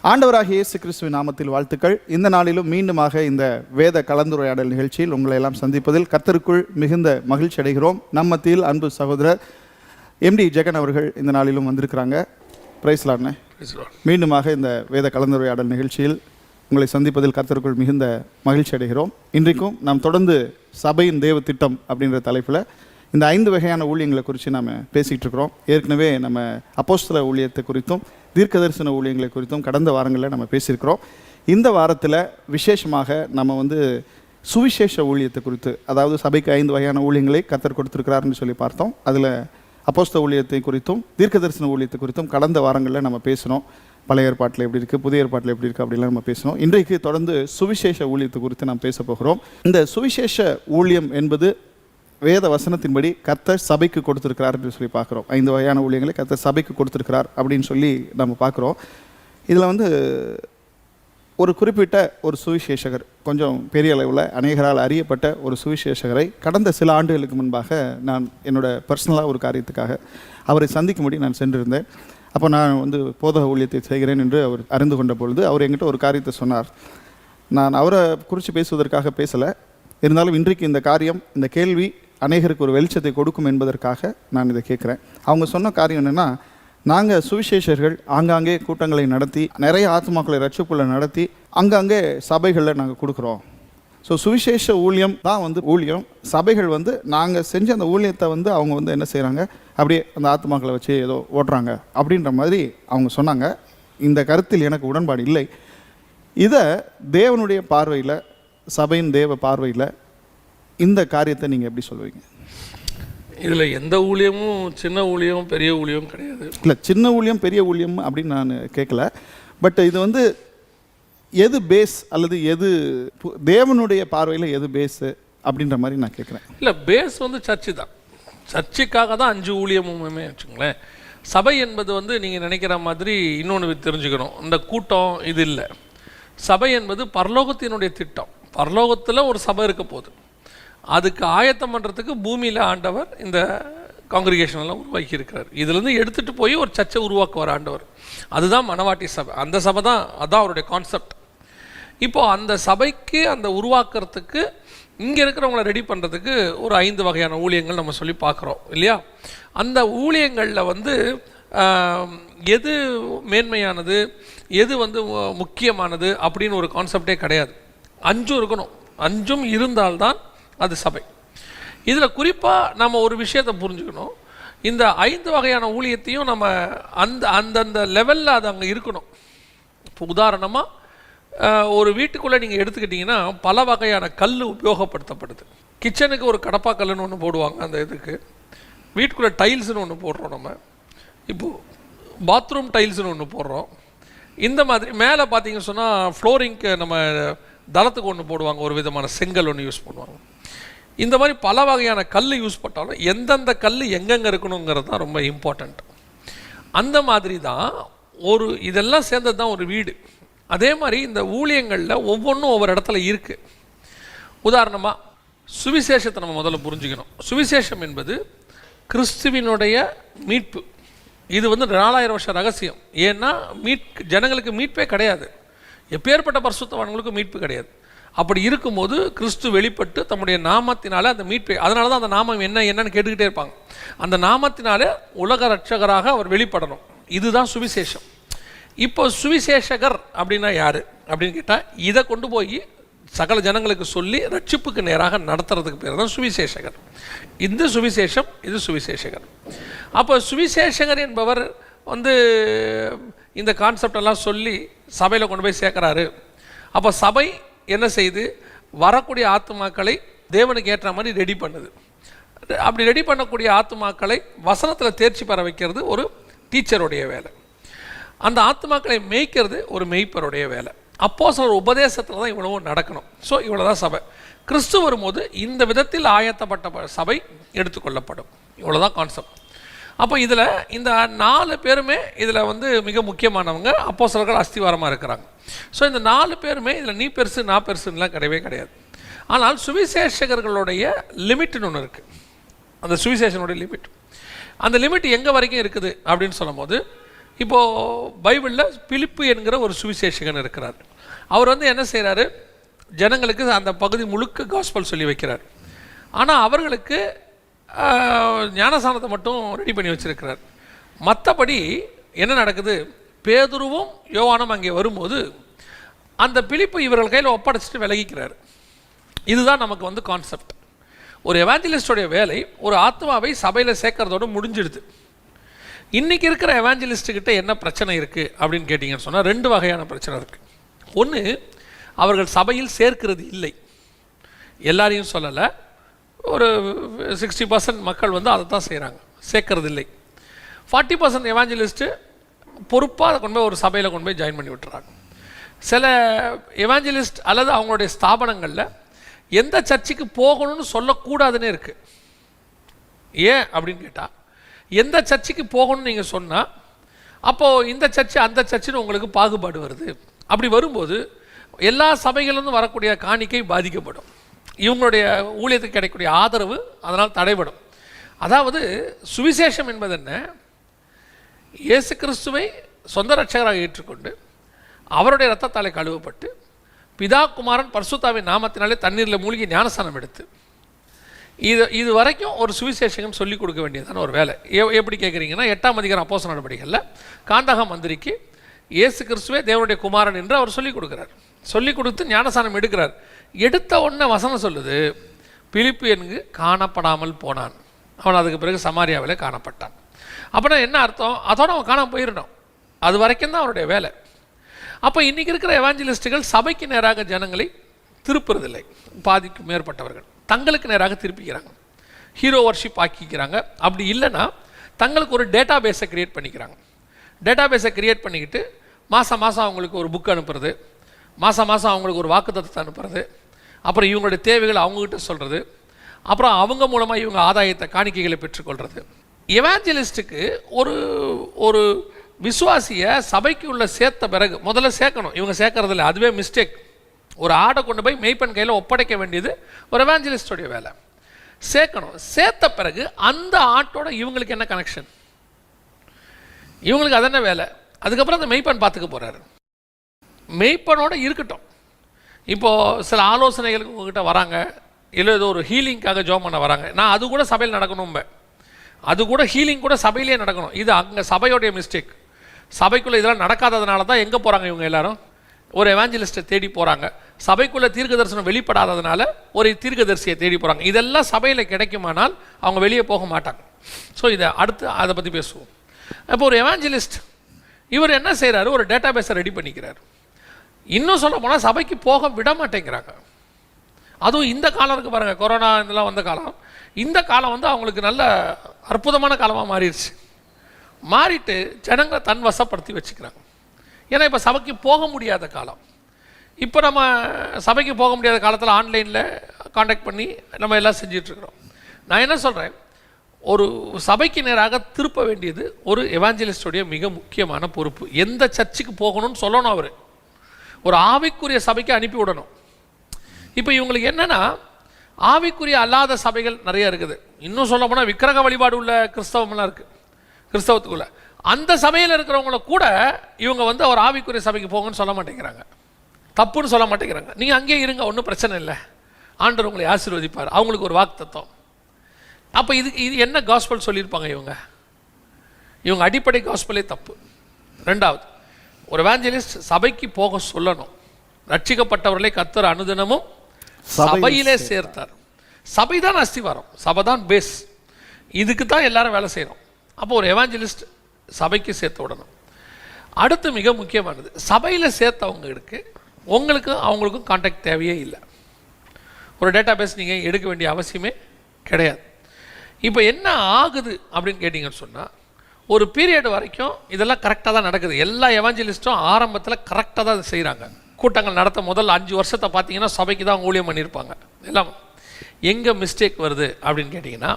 ஆண்டவராகிய இயேசு கிறிஸ்துவின் நாமத்தில் வாழ்த்துக்கள். இந்த நாளிலும் மீண்டுமாக இந்த வேத கலந்துரையாடல் நிகழ்ச்சியில் உங்களை எல்லாம் சந்திப்பதில் கர்த்தருக்குள் மிகுந்த மகிழ்ச்சி அடைகிறோம். நம் மத்தியில் அன்பு சகோதரர் MD ஜெகன் அவர்கள் இந்த நாளிலும் வந்திருக்கிறாங்க. பிரைஸ் லார்ட்னே. மீண்டுமாக இந்த வேத கலந்துரையாடல் நிகழ்ச்சியில் உங்களை சந்திப்பதில் கர்த்தருக்குள் மிகுந்த மகிழ்ச்சி அடைகிறோம். இன்றைக்கும் நாம் தொடர்ந்து சபையின் தேவ திட்டம் அப்படின்ற தலைப்பில் இந்த 5 வகையான ஊழியங்களை குறித்து நாம் பேசிகிட்டு இருக்கிறோம். ஏற்கனவே நம்ம அப்போஸ்தல ஊழியத்தை குறித்தும் தீர்க்கதரிசன ஊழியங்களை குறித்தும் கடந்த வாரங்களில் நம்ம பேசியிருக்கிறோம். இந்த வாரத்தில் விசேஷமாக நம்ம சுவிசேஷ ஊழியத்தை குறித்து, அதாவது சபைக்கு 5 வகையான ஊழியங்களை கர்த்தர் கொடுத்துருக்கிறாருன்னு சொல்லி பார்த்தோம். அதில் அப்போஸ்தல ஊழியத்தை குறித்தும் தீர்க்கதரிசன ஊழியத்தை குறித்தும் கடந்த வாரங்களில் நம்ம பேசினோம். பழைய ஏற்பாட்டில் எப்படி இருக்குது, புதிய ஏற்பாட்டில் எப்படி இருக்குது அப்படிலாம் நம்ம பேசணும். இன்றைக்கு தொடர்ந்து சுவிசேஷ ஊழியத்தை குறித்து நாம் பேச போகிறோம். இந்த சுவிசேஷ ஊழியம் என்பது வேத வசனத்தின்படி கர்த்தர் சபைக்கு கொடுத்துருக்கிறார் என்று சொல்லி பார்க்குறோம். 5 வகையான ஊழியங்களை கர்த்தர் சபைக்கு கொடுத்துருக்கிறார் அப்படின்னு சொல்லி நம்ம பார்க்குறோம். இதில் ஒரு குறிப்பிட்ட ஒரு சுவிசேஷகர், கொஞ்சம் பெரிய அளவில் அநேகரால் அறியப்பட்ட ஒரு சுவிசேஷகரை கடந்த சில ஆண்டுகளுக்கு முன்பாக நான் என்னோடய பர்சனலாக ஒரு காரியத்துக்காக அவரை சந்திக்கும்படி நான் சென்றிருந்தேன். அப்போ நான் போதக ஊழியத்தை செய்கிறேன் என்று அவர் அறிந்து கொண்ட பொழுது அவர் என்கிட்ட ஒரு காரியத்தை சொன்னார். நான் அவரை குறித்து பேசுவதற்காக பேசலை, இருந்தாலும் இன்றைக்கு இந்த காரியம், இந்த கேள்வி அநேகருக்கு ஒரு வெளிச்சத்தை கொடுக்கும் என்பதற்காக நான் இதை கேட்குறேன். அவங்க சொன்ன காரியம் என்னென்னா, நாங்கள் சுவிசேஷர்கள் ஆங்காங்கே கூட்டங்களை நடத்தி நிறைய ஆத்மாக்களை ரட்சிப்புகளை நடத்தி அங்கங்கே சபைகளில் நாங்கள் கொடுக்குறோம். ஸோ சுவிசேஷ ஊழியம் தான் ஊழியம். சபைகள் நாங்கள் செஞ்ச அந்த ஊழியத்தை அவங்க என்ன செய்கிறாங்க, அப்படியே அந்த ஆத்மாக்களை வச்சு ஏதோ ஓட்டுறாங்க அப்படின்ற மாதிரி அவங்க சொன்னாங்க. இந்த கருத்தில் எனக்கு உடன்பாடு இல்லை. இதை தேவனுடைய பார்வையில், சபையின் தேவ பார்வையில் இந்த காரியத்தை நீங்கள் எப்படி சொல்லுவீங்க? இதில் எந்த ஊழியமும் சின்ன ஊழியம் பெரிய ஊழியம் கிடையாது. இல்லை, சின்ன ஊழியம் பெரிய ஊழியம் அப்படின்னு நான் கேட்கல. பட் இது எது பேஸ், அல்லது எது தேவனுடைய பார்வையில் எது பேஸு அப்படின்ற மாதிரி நான் கேட்குறேன். இல்லை, பேஸ் சர்ச்சு தான். சர்ச்சுக்காக தான் 5 ஊழியமுமே வச்சுங்களேன். சபை என்பது நீங்கள் நினைக்கிற மாதிரி இன்னொன்று தெரிஞ்சுக்கணும். இந்த கூட்டம் இது இல்லை. சபை என்பது பரலோகத்தினுடைய திட்டம். பரலோகத்தில் ஒரு சபை இருக்க போகுது. அதுக்கு ஆயத்தம் பண்ணுறதுக்கு பூமியில் ஆண்டவர் இந்த காங்கிரிகேஷனெல்லாம் உருவாக்கி இருக்கிறார். இதுலேருந்து எடுத்துகிட்டு போய் ஒரு சர்ச்சை உருவாக்குவார் ஆண்டவர். அதுதான் மனவாட்டி சபை. அந்த சபை தான், அதுதான் அவருடைய கான்செப்ட். இப்போது அந்த சபைக்கு அந்த உருவாக்குறதுக்கு இங்கே இருக்கிறவங்கள ரெடி பண்ணுறதுக்கு ஒரு 5 வகையான ஊழியங்கள் நம்ம சொல்லி பார்க்குறோம் இல்லையா? அந்த ஊழியங்களில் எது மேன்மையானது, எது முக்கியமானது அப்படின்னு ஒரு கான்செப்டே கிடையாது. 5 இருக்கணும். 5 இருந்தால்தான் அது சபை. இதில் குறிப்பாக நம்ம ஒரு விஷயத்தை புரிஞ்சுக்கணும். இந்த 5 வகையான ஊழியத்தையும் நம்ம அந்தந்த லெவலில் அது அங்கே இருக்கணும். இப்போ உதாரணமாக ஒரு வீட்டுக்குள்ளே நீங்கள் எடுத்துக்கிட்டிங்கன்னா பல வகையான கல் உபயோகப்படுத்தப்படுது. கிச்சனுக்கு ஒரு கடப்பா கல்லுன்னு ஒன்று போடுவாங்க. அந்த இதுக்கு வீட்டுக்குள்ளே டைல்ஸ்னு ஒன்று போடுறோம். நம்ம இப்போது பாத்ரூம் டைல்ஸ்னு ஒன்று போடுறோம். இந்த மாதிரி மேலே பார்த்தீங்கன்னு சொன்னால் ஃப்ளோரிங்க்கு நம்ம தளத்துக்கு ஒன்று போடுவாங்க, ஒரு விதமான செங்கல் ஒன்று யூஸ் பண்ணுவாங்க. இந்த மாதிரி பல வகையான கல் யூஸ் பண்ணாலும் எந்தெந்த கல் எங்கெங்கே இருக்கணுங்கிறது தான் ரொம்ப இம்பார்ட்டண்ட். அந்த மாதிரி தான் இதெல்லாம் சேர்ந்தது தான் ஒரு வீடு. அதே மாதிரி இந்த ஊழியங்களில் ஒவ்வொன்றும் ஒவ்வொரு இடத்துல இருக்குது. உதாரணமாக சுவிசேஷத்தை நம்ம முதல்ல புரிஞ்சுக்கணும். சுவிசேஷம் என்பது கிறிஸ்துவினுடைய மீட்பு. இது 4000 வருஷ ரகசியம். ஏன்னா ஜனங்களுக்கு மீட்பே கிடையாது. எப்பேற்பட்ட பரிசுத்தவான்களுக்கு மீட்பு கிடையாது. அப்படி இருக்கும்போது கிறிஸ்து வெளிப்பட்டு தம்முடைய நாமத்தினால அந்த மீட்பை, அதனால தான் அந்த நாமம் என்னன்னு கேட்டுக்கிட்டே இருப்பாங்க. அந்த நாமத்தினாலே உலக ரட்சகராக அவர் வெளிப்படணும். இதுதான் சுவிசேஷம். இப்போ சுவிசேஷகர் அப்படின்னா யார் அப்படின்னு கேட்டால், இதை கொண்டு போய் சகல ஜனங்களுக்கு சொல்லி ரட்சிப்புக்கு நேராக நடத்துறதுக்கு பேர் தான் சுவிசேஷகர். இந்த சுவிசேஷம், இது சுவிசேஷகர். அப்போ சுவிசேஷகர் என்பவர் இந்த கான்செப்டெல்லாம் சொல்லி சபையில் கொண்டு போய் சேர்க்குறாரு. அப்போ சபை என்ன செய்து வரக்கூடிய ஆத்துமாக்களை தேவனுக்கு ஏற்ற மாதிரி ரெடி பண்ணுது. அப்படி ரெடி பண்ணக்கூடிய ஆத்துமாக்களை வசனத்தில் தேர்ச்சி பெற வைக்கிறது ஒரு டீச்சருடைய வேலை. அந்த ஆத்துமாக்களை மேய்க்கிறது ஒரு மெய்ப்பருடைய வேலை. அப்போஸ்தலர் உபதேசத்தில் தான் இவ்வளவும் நடக்கணும். ஸோ இவ்வளோ தான் சபை. கிறிஸ்து வரும்போது இந்த விதத்தில் ஆயத்தப்பட்ட சபை எடுத்துக்கொள்ளப்படும். இவ்வளோதான் கான்செப்ட். அப்போ இதில் இந்த 4 பேருமே இதில் மிக முக்கியமானவங்க. அப்போஸ்தலர்கள் அஸ்திவாரமாக இருக்கிறாங்க. ஸோ இந்த 4 பேருமே இதில் நீ பெருசு நான் பெருசுன்னெலாம் கிடையவே கிடையாது. ஆனால் சுவிசேஷகர்களுடைய லிமிட்னு ஒன்று இருக்குது. அந்த சுவிசேஷனுடைய லிமிட், அந்த லிமிட் எங்கே வரைக்கும் இருக்குது அப்படின்னு சொல்லும் போது, இப்போது பைபிளில் பிலிப்பு என்கிற ஒரு சுவிசேஷகன் இருக்கிறார். அவர் வந்து என்ன செய்கிறாரு, ஜனங்களுக்கு அந்த பகுதி முழுக்க காஸ்பல் சொல்லி வைக்கிறார். ஆனால் அவர்களுக்கு ஞானஸ்நானத்தை மட்டும் ரெடி பண்ணி வச்சுருக்கிறார். மற்றபடி என்ன நடக்குது, பேதுருவும் யோவானும் அங்கே வரும்போது அந்த பிலிப்பு இவர்கள் கையில் ஒப்படைச்சிட்டு விலகிக்கிறார். இதுதான் நமக்கு வந்து கான்செப்ட். ஒரு எவாஞ்சலிஸ்டோடைய வேலை ஒரு ஆத்மாவை சபையில் சேர்க்கறதோடு முடிஞ்சிடுது. இன்றைக்கி இருக்கிற எவாஞ்சலிஸ்ட்டுக்கிட்ட என்ன பிரச்சனை இருக்குது அப்படின்னு கேட்டிங்கன்னு சொன்னால் 2 வகையான பிரச்சனை இருக்குது. ஒன்று, அவர்கள் சபையில் சேர்க்கிறது இல்லை. எல்லாரையும் சொல்லலை, ஒரு 60% மக்கள் வந்து அதை தான் செய்கிறாங்க, சேர்க்கறது இல்லை. 40% எவாஞ்சலிஸ்ட்டு பொறுப்பாக அதை கொண்டு போய் ஒரு சபையில் கொண்டு போய் ஜாயின் பண்ணி விட்டுறாங்க. சில எவாஞ்சலிஸ்ட் அல்லது அவங்களுடைய ஸ்தாபனங்களில் எந்த சர்ச்சுக்கு போகணும்னு சொல்லக்கூடாதுன்னு இருக்குது. ஏன் அப்படின்னு கேட்டால், எந்த சர்ச்சுக்கு போகணும்னு நீங்கள் சொன்னால் அப்போது இந்த சர்ச்சு அந்த சர்ச்சுன்னு உங்களுக்கு பாகுபாடு வருது. அப்படி வரும்போது எல்லா சபைகளிலிருந்து வரக்கூடிய காணிக்கை பாதிக்கப்படும், இவங்களுடைய ஊழியத்துக்கு கிடைக்கக்கூடிய ஆதரவு அதனால் தடைபடும். அதாவது சுவிசேஷம் என்பது என்ன, இயேசு கிறிஸ்துவை சொந்த ரட்சகராக ஏற்றுக்கொண்டு அவருடைய இரத்தத்தாலே கழுவப்பட்டு பிதா குமாரன் பரிசுத்தாவின் நாமத்தினாலே தண்ணீரில் மூழ்கி ஞானஸ்நானம் எடுத்து இது வரைக்கும் ஒரு சுவிசேஷகன் சொல்லிக் கொடுக்க வேண்டியதான ஒரு வேலை. எப்படி கேட்குறீங்கன்னா, 8ஆம் அதிகாரம் அப்போஸ்தலர் நடவடிக்கைகளில் காந்தக மந்திரிக்கு இயேசு கிறிஸ்துவே தேவனுடைய குமாரன் என்று அவர் சொல்லிக் கொடுக்குறார். சொல்லிக் கொடுத்து ஞானஸ்நானம் எடுக்கிறார். எடுத்த உடனே வசனம் சொல்லுது, பிலிப்பு என்கு காணப்படாமல் போனான், அவன் அதுக்கு பிறகு சமாரியாவில் காணப்பட்டான். அப்படின்னா என்ன அர்த்தம், அதோடு அவன் காணாமல் போயிடணும். அது வரைக்கும் தான் அவருடைய வேலை. அப்போ இன்றைக்கி இருக்கிற எவாஞ்சலிஸ்ட்டுகள் சபைக்கு நேராக ஜனங்களை திருப்புறதில்லை. பாதிக்கும் மேற்பட்டவர்கள் தங்களுக்கு நேராக திருப்பிக்கிறாங்க, ஹீரோ வர்ஷிப் ஆக்கிக்கிறாங்க. அப்படி இல்லைன்னா தங்களுக்கு ஒரு டேட்டா பேஸை க்ரியேட் பண்ணிக்கிறாங்க. டேட்டா பேஸை க்ரியேட் பண்ணிக்கிட்டு மாதம் மாதம் அவங்களுக்கு ஒரு புக் அனுப்புறது, மாதம் மாதம் அவங்களுக்கு ஒரு வாக்குத்தத்தத்தை அனுப்புறது, அப்புறம் இவங்களுடைய தேவைகளை அவங்ககிட்ட சொல்கிறது, அப்புறம் அவங்க மூலமாக இவங்க ஆதாயத்தை காணிக்கைகளை பெற்றுக்கொள்கிறது. எவாஞ்சலிஸ்ட்டுக்கு ஒரு ஒரு விசுவாசியை சபைக்கு உள்ள சேர்த்த பிறகு முதல்ல சேர்க்கணும். இவங்க சேர்க்கறதில்ல, அதுவே மிஸ்டேக். ஒரு ஆடை கொண்டு போய் மெய்ப்பன் கையில் ஒப்படைக்க வேண்டியது ஒரு எவாஞ்சலிஸ்டோடைய வேலை. சேர்க்கணும். சேர்த்த பிறகு அந்த ஆட்டோட இவங்களுக்கு என்ன கனெக்ஷன், இவங்களுக்கு அது என்ன வேலை, அதுக்கப்புறம் அந்த மெய்ப்பன் பார்த்துக்க போகிறாரு. மெய்ப்பனோட இருக்கட்டும். இப்போது சில ஆலோசனைகளுக்கு உங்ககிட்ட வராங்க, இல்லை ஏதோ ஒரு ஹீலிங்காக ஜோம் பண்ண வராங்க. நான் அது கூட சபையில் நடக்கணும், அது கூட ஹீலிங் கூட சபையிலே நடக்கணும். இது அங்கே சபையோடைய மிஸ்டேக். சபைக்குள்ளே இதெல்லாம் நடக்காததுனால தான் எங்கே போகிறாங்க இவங்க எல்லாரும், ஒரு எவாஞ்சலிஸ்ட்டை தேடி போகிறாங்க. சபைக்குள்ளே தீர்க்க தரிசனம் வெளிப்படாததுனால ஒரு தீர்க்கதரிசியை தேடி போகிறாங்க. இதெல்லாம் சபையில் கிடைக்குமானால் அவங்க வெளியே போக மாட்டாங்க. ஸோ இதை அடுத்து அதை பற்றி பேசுவோம். இப்போ ஒரு எவாஞ்சலிஸ்ட் இவர் என்ன செய்கிறாரு, ஒரு டேட்டா பேஸை ரெடி பண்ணிக்கிறார். இன்னும் சொல்ல போனால் சபைக்கு போக விட மாட்டேங்கிறாங்க. அதுவும் இந்த காலம் இருக்குது பாருங்கள், கொரோனா இதெல்லாம் வந்த காலம். இந்த காலம் வந்து அவங்களுக்கு நல்ல அற்புதமான காலமாக மாறிடுச்சு. மாறிட்டு ஜனங்களை தன் வசப்படுத்தி வச்சுக்கிறாங்க. ஏன்னா இப்போ சபைக்கு போக முடியாத காலம். இப்போ நம்ம சபைக்கு போக முடியாத காலத்தில் ஆன்லைனில் காண்டாக்ட் பண்ணி நம்ம எல்லாம் செஞ்சிட்ருக்குறோம். நான் என்ன சொல்கிறேன், ஒரு சபைக்கு நேராக திருப்ப வேண்டியது ஒரு எவாஞ்சலிஸ்டோடைய மிக முக்கியமான பொறுப்பு. எந்த சர்ச்சுக்கு போகணும்னு சொல்லணும், அவர் ஒரு ஆவிக்குரிய சபைக்கு அனுப்பி விடணும். இப்போ இவங்களுக்கு என்னென்னா, ஆவிக்குரிய அல்லாத சபைகள் நிறைய இருக்குது. இன்னும் சொல்ல போனால் விக்கிரக வழிபாடு உள்ள கிறிஸ்தவம்லாம் இருக்குது கிறிஸ்தவத்துக்குள்ள. அந்த சபையில் இருக்கிறவங்கள கூட இவங்க வந்து ஒரு ஆவிக்குரிய சபைக்கு போங்கன்னு சொல்ல மாட்டேங்கிறாங்க, தப்புன்னு சொல்ல மாட்டேங்கிறாங்க. நீங்கள் அங்கேயே இருங்க, ஒன்றும் பிரச்சனை இல்லை, ஆண்டவர் உங்களை ஆசீர்வதிப்பார், அவங்களுக்கு ஒரு வாக்குத்தத்தம். அப்போ இது என்ன காஸ்பல் சொல்லியிருப்பாங்க இவங்க அடிப்படை காஸ்பலே தப்பு. ரெண்டாவது, ஒரு எவாஞ்சலிஸ்ட் சபைக்கு போக சொல்லணும். ரட்சிக்கப்பட்டவர்களை கர்த்தர் அனுதினமும் சபையிலே சேர்த்தார். சபை தான் அஸ்திவாரம், சபை தான் பேஸ். இதுக்கு தான் எல்லாரும் வேலை செய்யணும். அப்போ ஒரு எவாஞ்சலிஸ்ட் சபைக்கு சேர்த்து விடணும். அடுத்து மிக முக்கியமானது, சபையில் சேர்த்தவங்களுக்கு உங்களுக்கும் அவங்களுக்கும் கான்டாக்ட் தேவையே இல்லை. ஒரு டேட்டா பேஸ் நீங்கள் எடுக்க வேண்டிய அவசியமே கிடையாது. இப்போ என்ன ஆகுது அப்படின்னு கேட்டிங்கன்னு சொன்னால், ஒரு பீரியட் வரைக்கும் இதெல்லாம் கரெக்டாக தான் நடக்குது. எல்லா எவாஞ்சலிஸ்ட்டும் ஆரம்பத்தில் கரெக்டாக தான் செய்கிறாங்க. கூட்டங்கள் நடத்த முதல் 5 வருஷத்தை பார்த்தீங்கன்னா சபைக்கு தான் ஊழியம் பண்ணியிருப்பாங்க எல்லாம். எங்கே மிஸ்டேக் வருது அப்படின்னு கேட்டிங்கன்னா,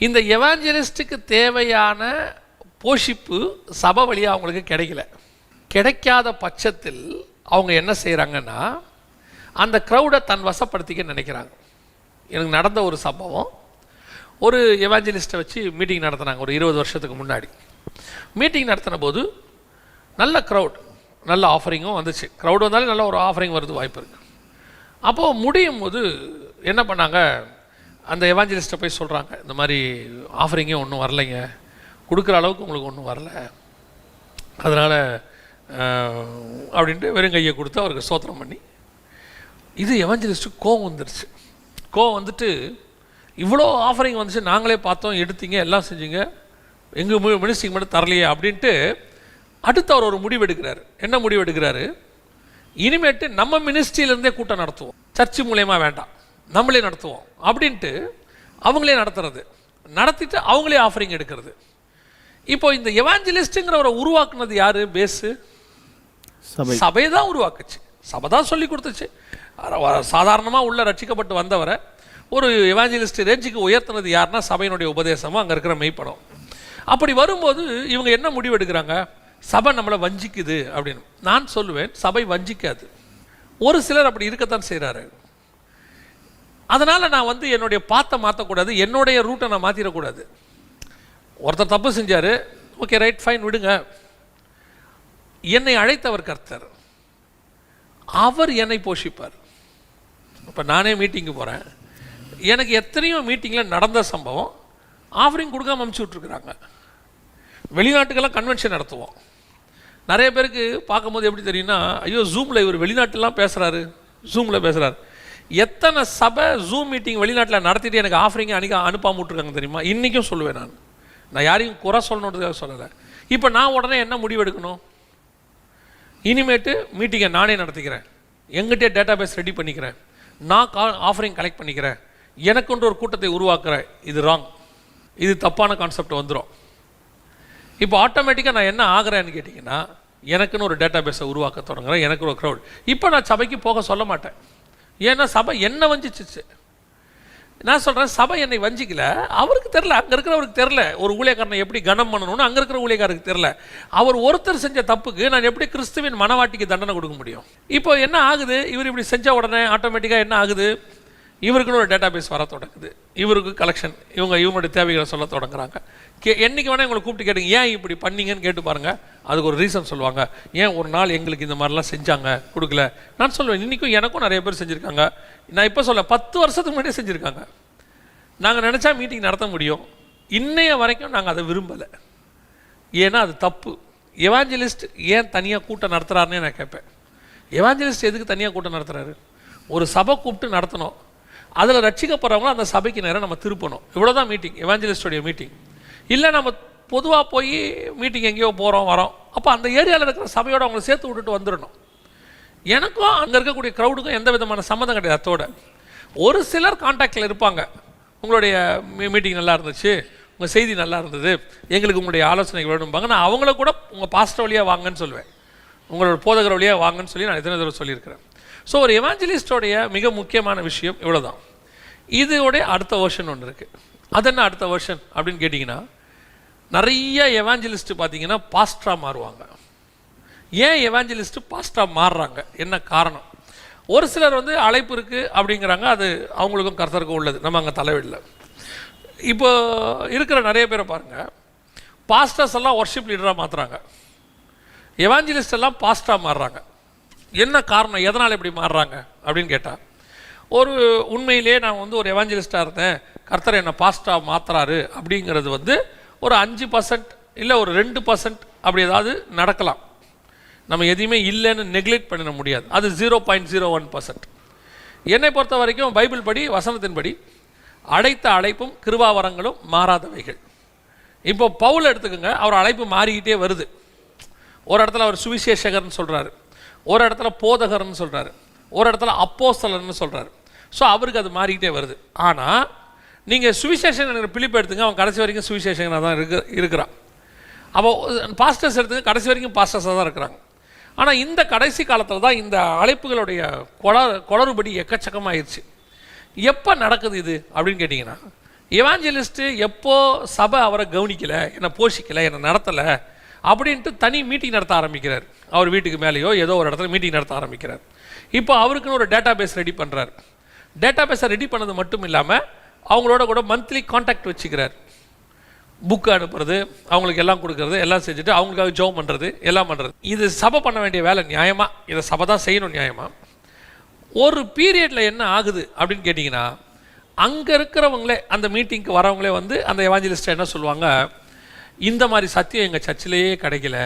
இந்த எவாஞ்சலிஸ்ட்டுக்கு தேவையான போஷிப்பு சபை வழியாக அவங்களுக்கு கிடைக்கல. கிடைக்காத பட்சத்தில் அவங்க என்ன செய்கிறாங்கன்னா, அந்த க்ரௌடை தன் வசப்படுத்திக்க நினைக்கிறாங்க. எனக்கு நடந்த ஒரு சம்பவம், ஒரு எவாஞ்சலிஸ்ட்டை வச்சு மீட்டிங் நடத்தினாங்க ஒரு 20 வருஷத்துக்கு முன்னாடி. மீட்டிங் நடத்தின போது நல்ல க்ரௌட், நல்ல ஆஃபரிங்கும் வந்துச்சு. க்ரௌட் வந்தாலே நல்ல ஒரு ஆஃபரிங் வருது வாய்ப்பு இருக்குது. அப்போது முடியும் போது என்ன பண்ணாங்க, அந்த எவாஞ்சலிஸ்ட்டை போய் சொல்கிறாங்க, இந்த மாதிரி ஆஃபரிங்கே ஒன்றும் வரலைங்க, கொடுக்குற அளவுக்கு உங்களுக்கு ஒன்றும் வரல, அதனால் அப்படின்ட்டு வெறும் கையை கொடுத்து அவருக்கு ஸ்தோத்திரம் பண்ணி, இது எவாஞ்சலிஸ்ட்டுக்கு கோவம் வந்துடுச்சு. கோவம் வந்துட்டு, இவ்வளோ ஆஃபரிங் வந்துச்சு, நாங்களே பார்த்தோம், எடுத்தீங்க, எல்லாம் செஞ்சீங்க, எங்கள் மினிஸ்ட்ரிக்கு மட்டும் தரலையே அப்படின்ட்டு அடுத்து அவர் ஒரு முடிவு எடுக்கிறார். என்ன முடிவு எடுக்கிறாரு, இனிமேட்டு நம்ம மினிஸ்ட்ரியிலேருந்தே கூட்டம் நடத்துவோம், சர்ச்சு மூலயமா வேண்டாம், நம்மளே நடத்துவோம் அப்படின்ட்டு அவங்களே நடத்துறது, நடத்திட்டு அவங்களே ஆஃபரிங் எடுக்கிறது. இப்போ இந்த எவாஞ்சலிஸ்ட்டுங்கிறவரை உருவாக்குனது யாரு? பேஸு சபை தான் உருவாக்குச்சு, சபை தான் சொல்லி கொடுத்துச்சு. சாதாரணமாக உள்ள ரட்சிக்கப்பட்டு வந்தவரை ஒரு எவாஞ்சலிஸ்ட் ரேஞ்சுக்கு உயர்த்தினது யாருன்னா சபையினுடைய உபதேசமும் அங்கே இருக்கிற மெய்ப்படம். அப்படி வரும்போது இவங்க என்ன முடிவு எடுக்கிறாங்க, சபை நம்மளை வஞ்சிக்குது அப்படின்னு. நான் சொல்லுவேன், சபை வஞ்சிக்காது. ஒரு சிலர் அப்படி இருக்கத்தான் செய்கிறாரு. அதனால் நான் என்னுடைய பாத்தை மாற்றக்கூடாது, என்னுடைய ரூட்டை நான் மாற்றிடக்கூடாது. ஒருத்தர் தப்பு செஞ்சார், ஓகே ரைட் ஃபைன் விடுங்க. என்னை அழைத்தவர் கர்த்தர், அவர் என்னை போஷிப்பார். இப்போ நானே மீட்டிங்கு போகிறேன், எனக்கு எத்தனையோ மீட்டிங்கில் நடந்த சம்பவம் ஆஃபரிங் கொடுக்காம அமுச்சு விட்ருக்குறாங்க. வெளிநாட்டுக்கெல்லாம் கன்வென்ஷன் நடத்துவோம். நிறைய பேருக்கு பார்க்கும்போது எப்படி தெரியும்னா, ஐயோ ஜூமில் இவர் வெளிநாட்டுலாம் பேசுகிறாரு, ஜூமில் பேசுகிறாரு. எத்தனை சபை ஜூம் மீட்டிங் வெளிநாட்டில் நடத்திட்டு எனக்கு ஆஃபரிங்கை அனுப்பாம விட்ருக்காங்க தெரியுமா? இன்றைக்கும் சொல்லுவேன். நான் யாரையும் குறை சொல்லணுன்றதுக்காக சொல்லலை. இப்போ நான் உடனே என்ன முடிவு எடுக்கணும், இனிமேட்டு மீட்டிங்கை நானே நடத்திக்கிறேன், எங்கிட்டே டேட்டா பேஸ் ரெடி பண்ணிக்கிறேன், நான் ஆஃபரிங் கலெக்ட் பண்ணிக்கிறேன், எனக்குன்ற ஒரு கூட்டத்தை உருவாக்குறேன். இது ராங், இது தப்பான கான்செப்ட் வந்துடும். இப்போ ஆட்டோமேட்டிக்காக நான் என்ன ஆகிறேன்னு கேட்டிங்கன்னா, எனக்குன்னு ஒரு டேட்டா பேஸை உருவாக்க தொடங்குறேன், எனக்கு ஒரு க்ரௌட். இப்போ நான் சபைக்கு போக சொல்ல மாட்டேன், ஏன்னா சபை என்ன வஞ்சிச்சிச்சு. நான் சொல்கிறேன், சபை என்னை வஞ்சிக்கல, அவருக்கு தெரில, அங்கே இருக்கிறவருக்கு தெரில ஒரு ஊழியக்காரனை எப்படி கனம் பண்ணணும்னு அங்கே இருக்கிற ஊழியக்காரருக்கு தெரில. அவர் ஒருத்தர் செஞ்ச தப்புக்கு நான் எப்படி கிறிஸ்துவின் மனவாட்டிக்கு தண்டனை கொடுக்க முடியும்? இப்போ என்ன ஆகுது, இவர் இப்படி செஞ்ச உடனே ஆட்டோமேட்டிக்காக என்ன ஆகுது, இவருக்குன்னு ஒரு டேட்டா பேஸ் வர தொடங்குது, இவருக்கு கலெக்ஷன், இவங்களுடைய தேவைகளை சொல்ல தொடங்குறாங்க. என்றைக்கு வேணால் எங்களை கூப்பிட்டு கேட்டுங்க, ஏன் இப்படி பண்ணீங்கன்னு கேட்டு பாருங்கள், அதுக்கு ஒரு ரீசன் சொல்லுவாங்க. ஏன் ஒரு நாள் எங்களுக்கு இந்த மாதிரிலாம் செஞ்சாங்க, கொடுக்கல. நான் சொல்லுவேன், இன்றைக்கும் எனக்கும் நிறைய பேர் செஞ்சுருக்காங்க. நான் இப்போ சொல்ல 10 வருஷத்துக்கு முன்னாடியே செஞ்சுருக்காங்க. நாங்கள் நினச்சா மீட்டிங் நடத்த முடியும், இன்னைய வரைக்கும் நாங்கள் அதை விரும்பலை, ஏன்னா அது தப்பு. எவாஞ்சலிஸ்ட் ஏன் தனியாக கூட்டம் நடத்துகிறாருன்னே நான் கேட்பேன். எவாஞ்சலிஸ்ட் எதுக்கு தனியாக கூட்டம் நடத்துகிறாரு? ஒரு சபை கூப்பிட்டு நடத்தணும், அதில் ரட்சிக்கப்படுறவங்களும் அந்த சபைக்கு நேரம் நம்ம திருப்பணும், இவ்வளோதான் மீட்டிங், எவாஞ்சலிஸ்டோடைய மீட்டிங். இல்லை நம்ம பொதுவாக போய் மீட்டிங் எங்கேயோ போகிறோம் வரோம், அப்போ அந்த ஏரியாவில் இருக்கிற சபையோடு அவங்களை சேர்த்து விட்டுட்டு வந்துடணும். எனக்கும் அங்கே இருக்கக்கூடிய க்ரௌடுக்கும் எந்த விதமான சம்மந்தம் கிடையாது. அதோட ஒரு சிலர் கான்டாக்டில் இருப்பாங்க, உங்களுடைய மீட்டிங் நல்லா இருந்துச்சு, உங்கள் செய்தி நல்லா இருந்தது, எங்களுக்கு உங்களுடைய ஆலோசனைகள் வேணும்பாங்க. நான் அவங்கள கூட உங்கள் பாஸ்டர் வழியாக வாங்கன்னு சொல்லுவேன், உங்களோட போதகர் வழியாக வாங்கன்னு சொல்லி நான் எத்தனை தடவை சொல்லியிருக்கிறேன். ஸோ ஒரு எவாஞ்சலிஸ்டோடைய மிக முக்கியமான விஷயம் இவ்வளோதான். இதோடைய அடுத்த வெர்ஷன் ஒன்று இருக்குது. அது என்ன அடுத்த வெர்ஷன் அப்படின்னு கேட்டிங்கன்னா, நிறைய எவாஞ்சலிஸ்ட் பார்த்தீங்கன்னா பாஸ்டராக மாறுவாங்க. ஏன் எவாஞ்சலிஸ்ட்டு பாஸ்டராக மாறுறாங்க, என்ன காரணம்? ஒரு சிலர் அழைப்பு இருக்குது அப்படிங்கிறாங்க, அது அவங்களுக்கும் கர்த்தருக்கும் உள்ளது, நம்ம அங்கே தலைவிடல. இப்போ இருக்கிற நிறைய பேரை பாருங்கள், பாஸ்டர்ஸ் எல்லாம் ஒர்ஷிப் லீடராக மாற்றுறாங்க, எவாஞ்சலிஸ்ட் எல்லாம் பாஸ்டராக மாறுறாங்க. என்ன காரணம், எதனால் இப்படி மாறுறாங்க அப்படின்னு கேட்டால், ஒரு உண்மையிலே நான் ஒரு எவாஞ்சலிஸ்டாக இருந்தேன், கர்த்தர் என்னை பாஸ்டராக மாற்றுறாரு அப்படிங்கிறது ஒரு 5% இல்லை ஒரு 2% அப்படி ஏதாவது நடக்கலாம். நம்ம எதையுமே இல்லைன்னு நெக்லெக்ட் பண்ணிட முடியாது, அது 0.01%. என்னை பொறுத்த வரைக்கும் பைபிள் படி, வசனத்தின்படி அழைத்த அழைப்பும் கிருபாவரங்களும் மாறாதவைகள். இப்போ பவுல் எடுத்துக்கோங்க, அவர் அழைப்பு மாறிக்கிட்டே வருது. ஒரு இடத்துல அவர் சுவிசேஷகர்னு சொல்கிறாரு, ஒரு இடத்துல போதகர்னு சொல்கிறாரு, ஒரு இடத்துல அப்போஸ்தலர்னு சொல்கிறாரு. ஸோ அவருக்கு அது மாறிக்கிட்டே வருது. ஆனால் நீங்கள் சுவிசேஷகன் பிலிப்பு எடுத்துங்க, அவன் கடைசி வரைக்கும் சுவிசேஷகனாக தான் இருக்கிறான். அப்போ பாஸ்டர்ஸ் எடுத்துங்க, கடைசி வரைக்கும் பாஸ்டர்ஸாக தான் இருக்கிறாங்க. ஆனால் இந்த கடைசி காலத்தில் தான் இந்த அழைப்புகளுடைய குளறுபடி எக்கச்சக்கமாகிடுச்சு. எப்போ நடக்குது இது அப்படின்னு கேட்டிங்கன்னா, எவாஞ்சலிஸ்ட்டு எப்போ சபை அவரை கவனிக்கலை, என்னை போஷிக்கலை, என்னை நடத்தலை அப்படின்ட்டு தனி மீட்டிங் நடத்த ஆரம்பிக்கிறார். அவர் வீட்டுக்கு மேலேயோ ஏதோ ஒரு இடத்துல மீட்டிங் நடத்த ஆரம்பிக்கிறார். இப்போ அவருக்குன்னு ஒரு டேட்டா பேஸ் ரெடி பண்ணுறார். டேட்டா பேஸை ரெடி பண்ணது மட்டும் இல்லாமல் அவங்களோட கூட மந்த்லி கான்டாக்ட் வச்சுக்கிறார். புக்கு அனுப்புறது, அவங்களுக்கு எல்லாம் கொடுக்கறது, எல்லாம் செஞ்சுட்டு அவங்களுக்காக ஜெபம் பண்ணுறது, எல்லாம் பண்ணுறது. இது சபை பண்ண வேண்டிய வேலை நியாயமாக, இதை சபை தான் செய்யணும் நியாயமாக. ஒரு பீரியடில் என்ன ஆகுது அப்படின்னு கேட்டிங்கன்னா, அங்கே இருக்கிறவங்களே அந்த மீட்டிங்க்கு வரவங்களே வந்து அந்த எவாஞ்சலிஸ்ட்டை என்ன சொல்லுவாங்க, இந்த மாதிரி சத்தியம் எங்கள் சர்ச்சிலேயே கிடைக்கல,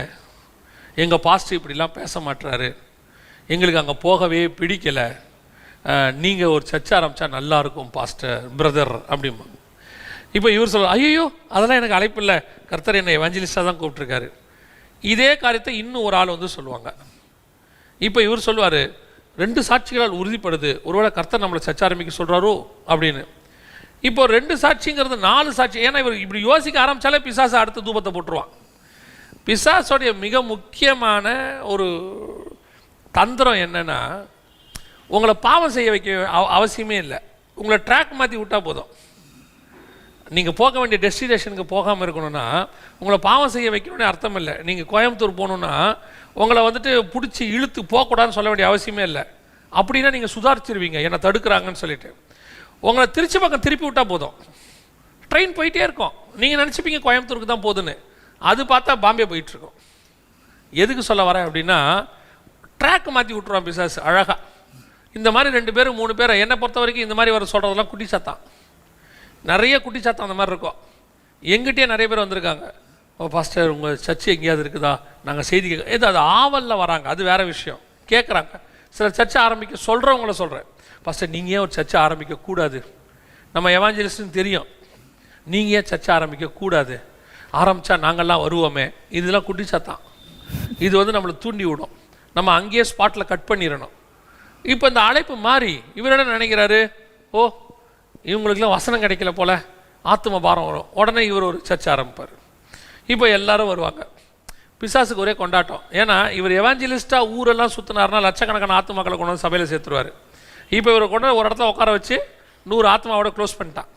எங்கள் பாஸ்டர் இப்படிலாம் பேச மாட்டுறாரு, எங்களுக்கு அங்கே போகவே பிடிக்கலை, நீங்கள் ஒரு சர்ச் ஆரம்பித்தா நல்லாயிருக்கும் பாஸ்டர் பிரதர் அப்படிம்பாங்க. இப்போ இவர் சொல்ல, ஐயோ அதெல்லாம் எனக்கு அழைப்பு இல்லை, கர்த்தர் என்னை எவாஞ்சலிஸ்டாக தான் கூப்பிட்ருக்காரு. இதே காரியத்தை இன்னும் ஒரு ஆள் வந்து சொல்லுவாங்க. இப்போ இவர் சொல்லுவார், 2 சாட்சிகளால் உறுதிப்படுது, ஒருவேளை கர்த்தர் நம்மளை சர்ச்சை ஆரம்பிக்க சொல்கிறாரோ அப்படின்னு. இப்போ 2 சாட்சிங்கிறது 4 சாட்சி. ஏன்னா இவர் இப்படி யோசிக்க ஆரம்பித்தாலே பிசாசை அடுத்த தூபத்தை போட்டுருவான். பிசாசோடைய மிக முக்கியமான ஒரு தந்திரம் என்னென்னா, உங்களை பாவம் செய்ய வைக்க அவசியமே இல்லை, உங்களை ட்ராக் மாற்றி விட்டால் போதும். நீங்கள் போக வேண்டிய டெஸ்டினேஷனுக்கு போகாமல் இருக்கணும்னா உங்களை பாவம் செய்ய வைக்கணும்னு அர்த்தம் இல்லை. நீங்கள் கோயம்புத்தூர் போகணுன்னா உங்களை வந்துட்டு பிடிச்சி இழுத்து போகக்கூடாதுன்னு சொல்ல வேண்டிய அவசியமே இல்லை. அப்படின்னா நீங்கள் சுதாரிச்சிருவீங்க, என்னை தடுக்கிறாங்கன்னு சொல்லிட்டு. உங்களை திருச்சி பக்கம் திருப்பி விட்டால் போதும், ட்ரெயின் போயிட்டே இருக்கும். நீங்கள் நினச்சிப்பீங்க கோயம்புத்தூருக்கு தான் போகுதுன்னு, அது பார்த்தா பாம்பே போயிட்டுருக்கோம். எதுக்கு சொல்ல வரேன் அப்படின்னா, ட்ராக் மாற்றி விட்டுருவான் பிசாசு அழகாக. இந்த மாதிரி 2 பேர் 3 பேரை என்னை பொறுத்த வரைக்கும் இந்த மாதிரி வர சொல்கிறதெல்லாம் குட்டி சாத்தான். நிறைய குட்டி சாத்தம் அந்த மாதிரி இருக்கும். எங்கிட்டே நிறைய பேர் வந்திருக்காங்க, ஓ பாஸ்டர் உங்கள் சர்ச்சு எங்கேயாவது இருக்குதா, நாங்கள் செய்தி கேட்க எது அது ஆவலில் வராங்க, அது வேறு விஷயம், கேட்குறாங்க. சில சர்ச்சை ஆரம்பிக்க சொல்கிறவங்கள சொல்கிறேன், பாஸ்டர் நீங்கள் ஏன் ஒரு சர்ச்சை ஆரம்பிக்கக்கூடாது, நம்ம எவாஞ்சலிஸ்ட்னு தெரியும், நீங்கள் ஏன் சர்ச்சை ஆரம்பிக்கக்கூடாது, ஆரம்பித்தா நாங்கள்லாம் வருவோமே. இதெல்லாம் குட்டி சாத்தான். இது வந்து நம்மளை தூண்டி விடும், நம்ம அங்கேயே ஸ்பாட்டில் கட் பண்ணிடணும். இப்போ இந்த அழைப்பு மாறி இவர் என்ன நினைக்கிறாரு, ஓ இவங்களுக்குலாம் வசனம் கிடைக்கல போல், ஆத்தும பாரம் வரும், உடனே இவர் ஒரு சர்ச்சை ஆரம்பிப்பார். இப்போ எல்லாரும் வருவாங்க, பிசாசுக்கு ஒரே கொண்டாட்டம். ஏன்னா இவர் எவாஞ்சலிஸ்ட்டாக ஊரெல்லாம் சுற்றினார்னா லட்சக்கணக்கான ஆத்துமாக்களை கொண்டு வந்து சபையில் சேர்த்துருவார். இப்போ இவரை கொண்டு ஒரு இடத்துல உட்கார வச்சு 100 ஆத்மாவோட க்ளோஸ் பண்ணிட்டான்.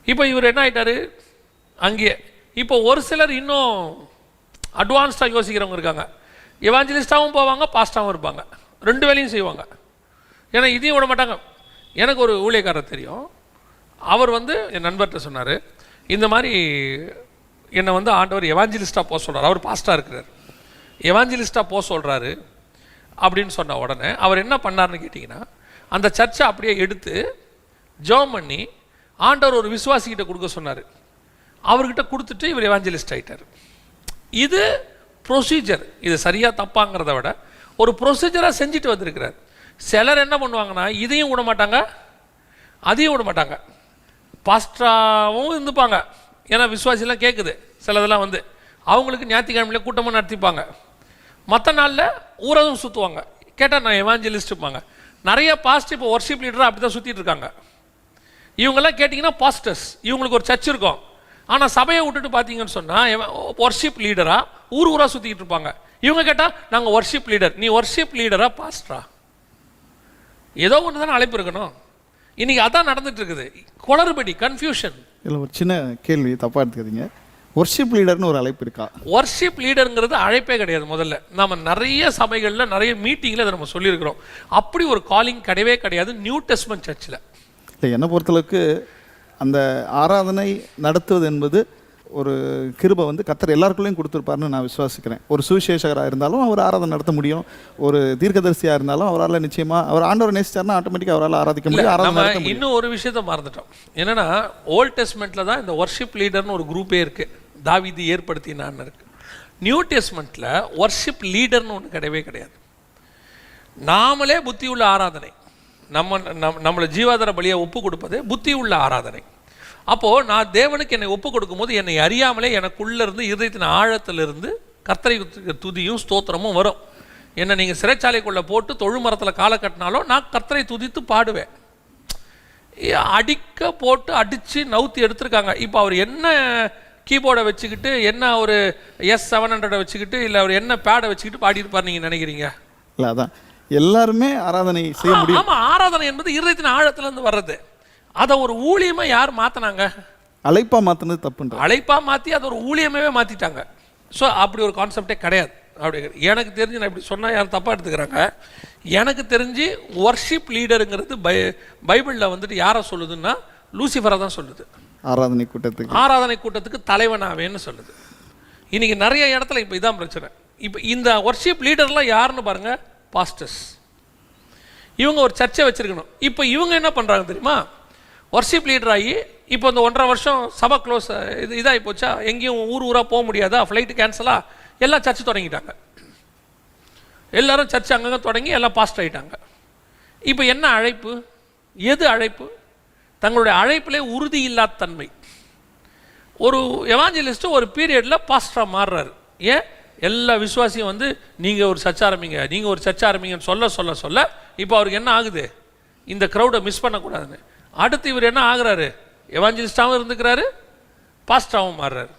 இப்போ இவர் என்ன ஆகிட்டார் அங்கேயே. இப்போ ஒரு சிலர் இன்னும் அட்வான்ஸ்டாக யோசிக்கிறவங்க இருக்காங்க, எவாஞ்சலிஸ்டாகவும் போவாங்க, பாஸ்டாகவும் இருப்பாங்க, 2 வேலையும் செய்வாங்க. ஏன்னா இதையும் விட மாட்டாங்க. எனக்கு ஒரு ஊழியக்காரர் தெரியும், அவர் வந்து என் நண்பர்கிட்ட சொன்னார், இந்த மாதிரி என்னை வந்து ஆண்டவர் எவாஞ்சலிஸ்டாக போக சொல்கிறார், அவர் பாஸ்டாக இருக்கிறார், எவாஞ்சலிஸ்டாக போக சொல்கிறாரு அப்படின்னு சொன்ன உடனே அவர் என்ன பண்ணார்னு கேட்டிங்கன்னா, அந்த சர்ச்சை அப்படியே எடுத்து ஜெபம் பண்ணி ஆண்டவர் ஒரு விசுவாசிக்கிட்ட கொடுக்க சொன்னார். அவர்கிட்ட கொடுத்துட்டு இவர் எவாஞ்சலிஸ்ட் ஆகிட்டார். இது ப்ரொசீஜர். இது சரியாக தப்பாங்கிறத விட ஒரு ப்ரொசீஜராக செஞ்சுட்டு வந்திருக்கிறார். சிலர் என்ன பண்ணுவாங்கன்னா, இதையும் விட மாட்டாங்க, அதையும் விட மாட்டாங்க, பாஸ்டராகவும் இருந்துப்பாங்க. ஏன்னா விசுவாசிலாம் கேட்குது சிலதெல்லாம் வந்து, அவங்களுக்கு ஞாயிற்றுக்கிழமையில கூட்டமாக நடத்திப்பாங்க, மற்ற நாளில் ஊரதும் சுற்றுவாங்க. கேட்டால் நான் எவாஞ்சலிஸ்ட்டுப்பாங்க. நிறைய பாஸ்ட் இப்போ ஒர்ஷிப் லீடராக அப்படி தான் சுற்றிட்டு இருக்காங்க. இவங்கெல்லாம் கேட்டிங்கன்னா பாஸ்டர்ஸ், இவங்களுக்கு ஒரு சர்ச் இருக்கும், ஆனால் சபையை விட்டுட்டு பார்த்தீங்கன்னு சொன்னால் ஒர்ஷிப் லீடராக ஊராக சுற்றிக்கிட்டு இருப்பாங்க. இவங்க கேட்டால் நாங்கள் ஒர்ஷிப் லீடர், நீ ஒர்ஷிப் லீடரா பாஸ்டரா, ஏதோ ஒன்று தானே அழைப்பு இருக்கணும். இன்றைக்கி அதான் நடந்துட்டு இருக்குது, குளறுபடி, கன்ஃபியூஷன். இதில் ஒரு சின்ன கேள்வி, தப்பாக எடுத்துக்காதீங்க, ஒர்ஷிப் லீடர்னு ஒரு அழைப்பு இருக்கா? ஒர்ஷிப் லீடருங்கிறது அழைப்பே கிடையாது. முதல்ல நம்ம நிறைய சபைகளில் நிறைய மீட்டிங்கில் அதை நம்ம சொல்லியிருக்கிறோம், அப்படி ஒரு காலிங் கிடையவே கிடையாது நியூ டெஸ்ட்மென்ட் சர்ச்சில். இல்லை, என்னை பொறுத்தளவுக்கு அந்த ஆராதனை நடத்துவது என்பது ஒரு கிருபை வந்து கர்த்தர் எல்லாருக்குள்ளேயும் கொடுத்துருப்பாருன்னு நான் விசுவாசிக்கிறேன். ஒரு சுவிசேஷகராக இருந்தாலும் அவர் ஆராதனை நடத்த முடியும், ஒரு தீர்க்கதரிசியாக இருந்தாலும் அவரால் நிச்சயமாக, அவர் ஆண்டவர் நேசிச்சார்னா ஆட்டோமேட்டிக்காக அவரால் ஆராதிக்க முடியும், ஆராதனை நடத்த முடியும். இன்னும் ஒரு விஷயத்தை மறந்துட்டோம், என்னன்னா ஓல்ட் டெஸ்ட்மெண்ட்டில் தான் இந்த ஒர்ஷிப் லீடர்னு ஒரு குரூப்பே இருக்குது, தாவீது ஏற்படுத்தினான்னு இருக்கு. நியூ டெஸ்ட்மெண்ட்டில் ஒர்ஷிப் லீடர்னு ஒன்று கிடையவே கிடையாது. நாமளே புத்தி உள்ள ஆராதனை, நம்மளை ஜீவாதார பலியை ஒப்பு கொடுப்பது புத்தி உள்ள ஆராதனை. அப்போது நான் தேவனுக்கு என்னை ஒப்பு கொடுக்கும்போது என்னை அறியாமலே எனக்குள்ளேருந்து இதயத்தின் ஆழத்திலிருந்து கர்த்தரை துதியும் ஸ்தோத்திரமும் வரும். என்னை நீங்கள் சிறைச்சாலைக்குள்ளே போட்டு தொழுமரத்தில் காலை கட்டினாலும் நான் கர்த்தரை துதித்து பாடுவேன். அடிக்க போட்டு அடித்து நவுத்தி எடுத்திருக்காங்க. இப்போ அவர் என்ன கீபோர்டை வச்சுக்கிட்டு, என்ன ஒரு S700 வச்சுக்கிட்டு, இல்லை அவர் என்ன பேடை வச்சுக்கிட்டு பாடியிருப்பார் நீங்கள் நினைக்கிறீங்க? இல்லை, அதான் எல்லாருமே ஆராதனை செய்ய முடியும். ஆமாம், ஆராதனை என்பது இருதயத்தின் ஆழத்திலேருந்து வர்றது. அதை ஒரு ஊழியமாக யார் மாற்றினாங்க? அழைப்பா மாற்றினது தப்புன்ற, அழைப்பா மாற்றி அதை ஒரு ஊழியமாகவே மாற்றிட்டாங்க. ஸோ அப்படி ஒரு கான்செப்டே கிடையாது. அப்படி எனக்கு தெரிஞ்சு, நான் இப்படி சொன்னால் யாரும் தப்பாக எடுத்துக்கிறாங்க, எனக்கு தெரிஞ்சு ஒர்ஷிப் லீடருங்கிறது பைபிளில் வந்துட்டு யாரை சொல்லுதுன்னா லூசிஃபரை தான் சொல்லுது. ஆராதனை கூட்டத்துக்கு தலைவனாவேன்னு சொல்லுது. இன்னைக்கு நிறைய இடத்துல இப்போ இதான் பிரச்சனை. இப்போ இந்த வர்ஷிப் லீடர்லாம் யாருன்னு பாருங்க, பாஸ்டர்ஸ். இவங்க ஒரு சர்ச்சை வச்சிருக்கணும். இப்போ இவங்க என்ன பண்ணுறாங்க தெரியுமா, வர்ஷிப் லீடர் ஆகி இப்போ இந்த 1.5 வருஷம் சபை க்ளோஸ் இதாகி போச்சா, எங்கேயும் ஊராக போக முடியாதா, ஃப்ளைட்டு கேன்சலா, எல்லாம் சர்ச்சு தொடங்கிட்டாங்க. எல்லாரும் சர்ச் அங்கங்கே தொடங்கி எல்லாம் பாஸ்டர் ஆகிட்டாங்க. இப்போ என்ன அழைப்பு, எது அழைப்பு? தங்களுடைய அழைப்பிலே உறுதி இல்லாத தன்மை. ஒரு எவாஞ்சலிஸ்ட்டு ஒரு பீரியடில் பாஸ்டராக மாறுறாரு. ஏன்? எல்லா விசுவாசியும் வந்து நீங்கள் ஒரு சர்ச் ஆரம்பிங்க, நீங்கள் ஒரு சர்ச் ஆரம்பிங்கன்னு சொல்ல சொல்ல சொல்ல இப்போ அவருக்கு என்ன ஆகுது, இந்த க்ரௌடை மிஸ் பண்ணக்கூடாதுன்னு. அடுத்து இவர் என்ன ஆகுறாரு, எவாஞ்சலிஸ்டாகவும் இருந்துக்கிறாரு, பாஸ்டராகவும் மாறுறாரு.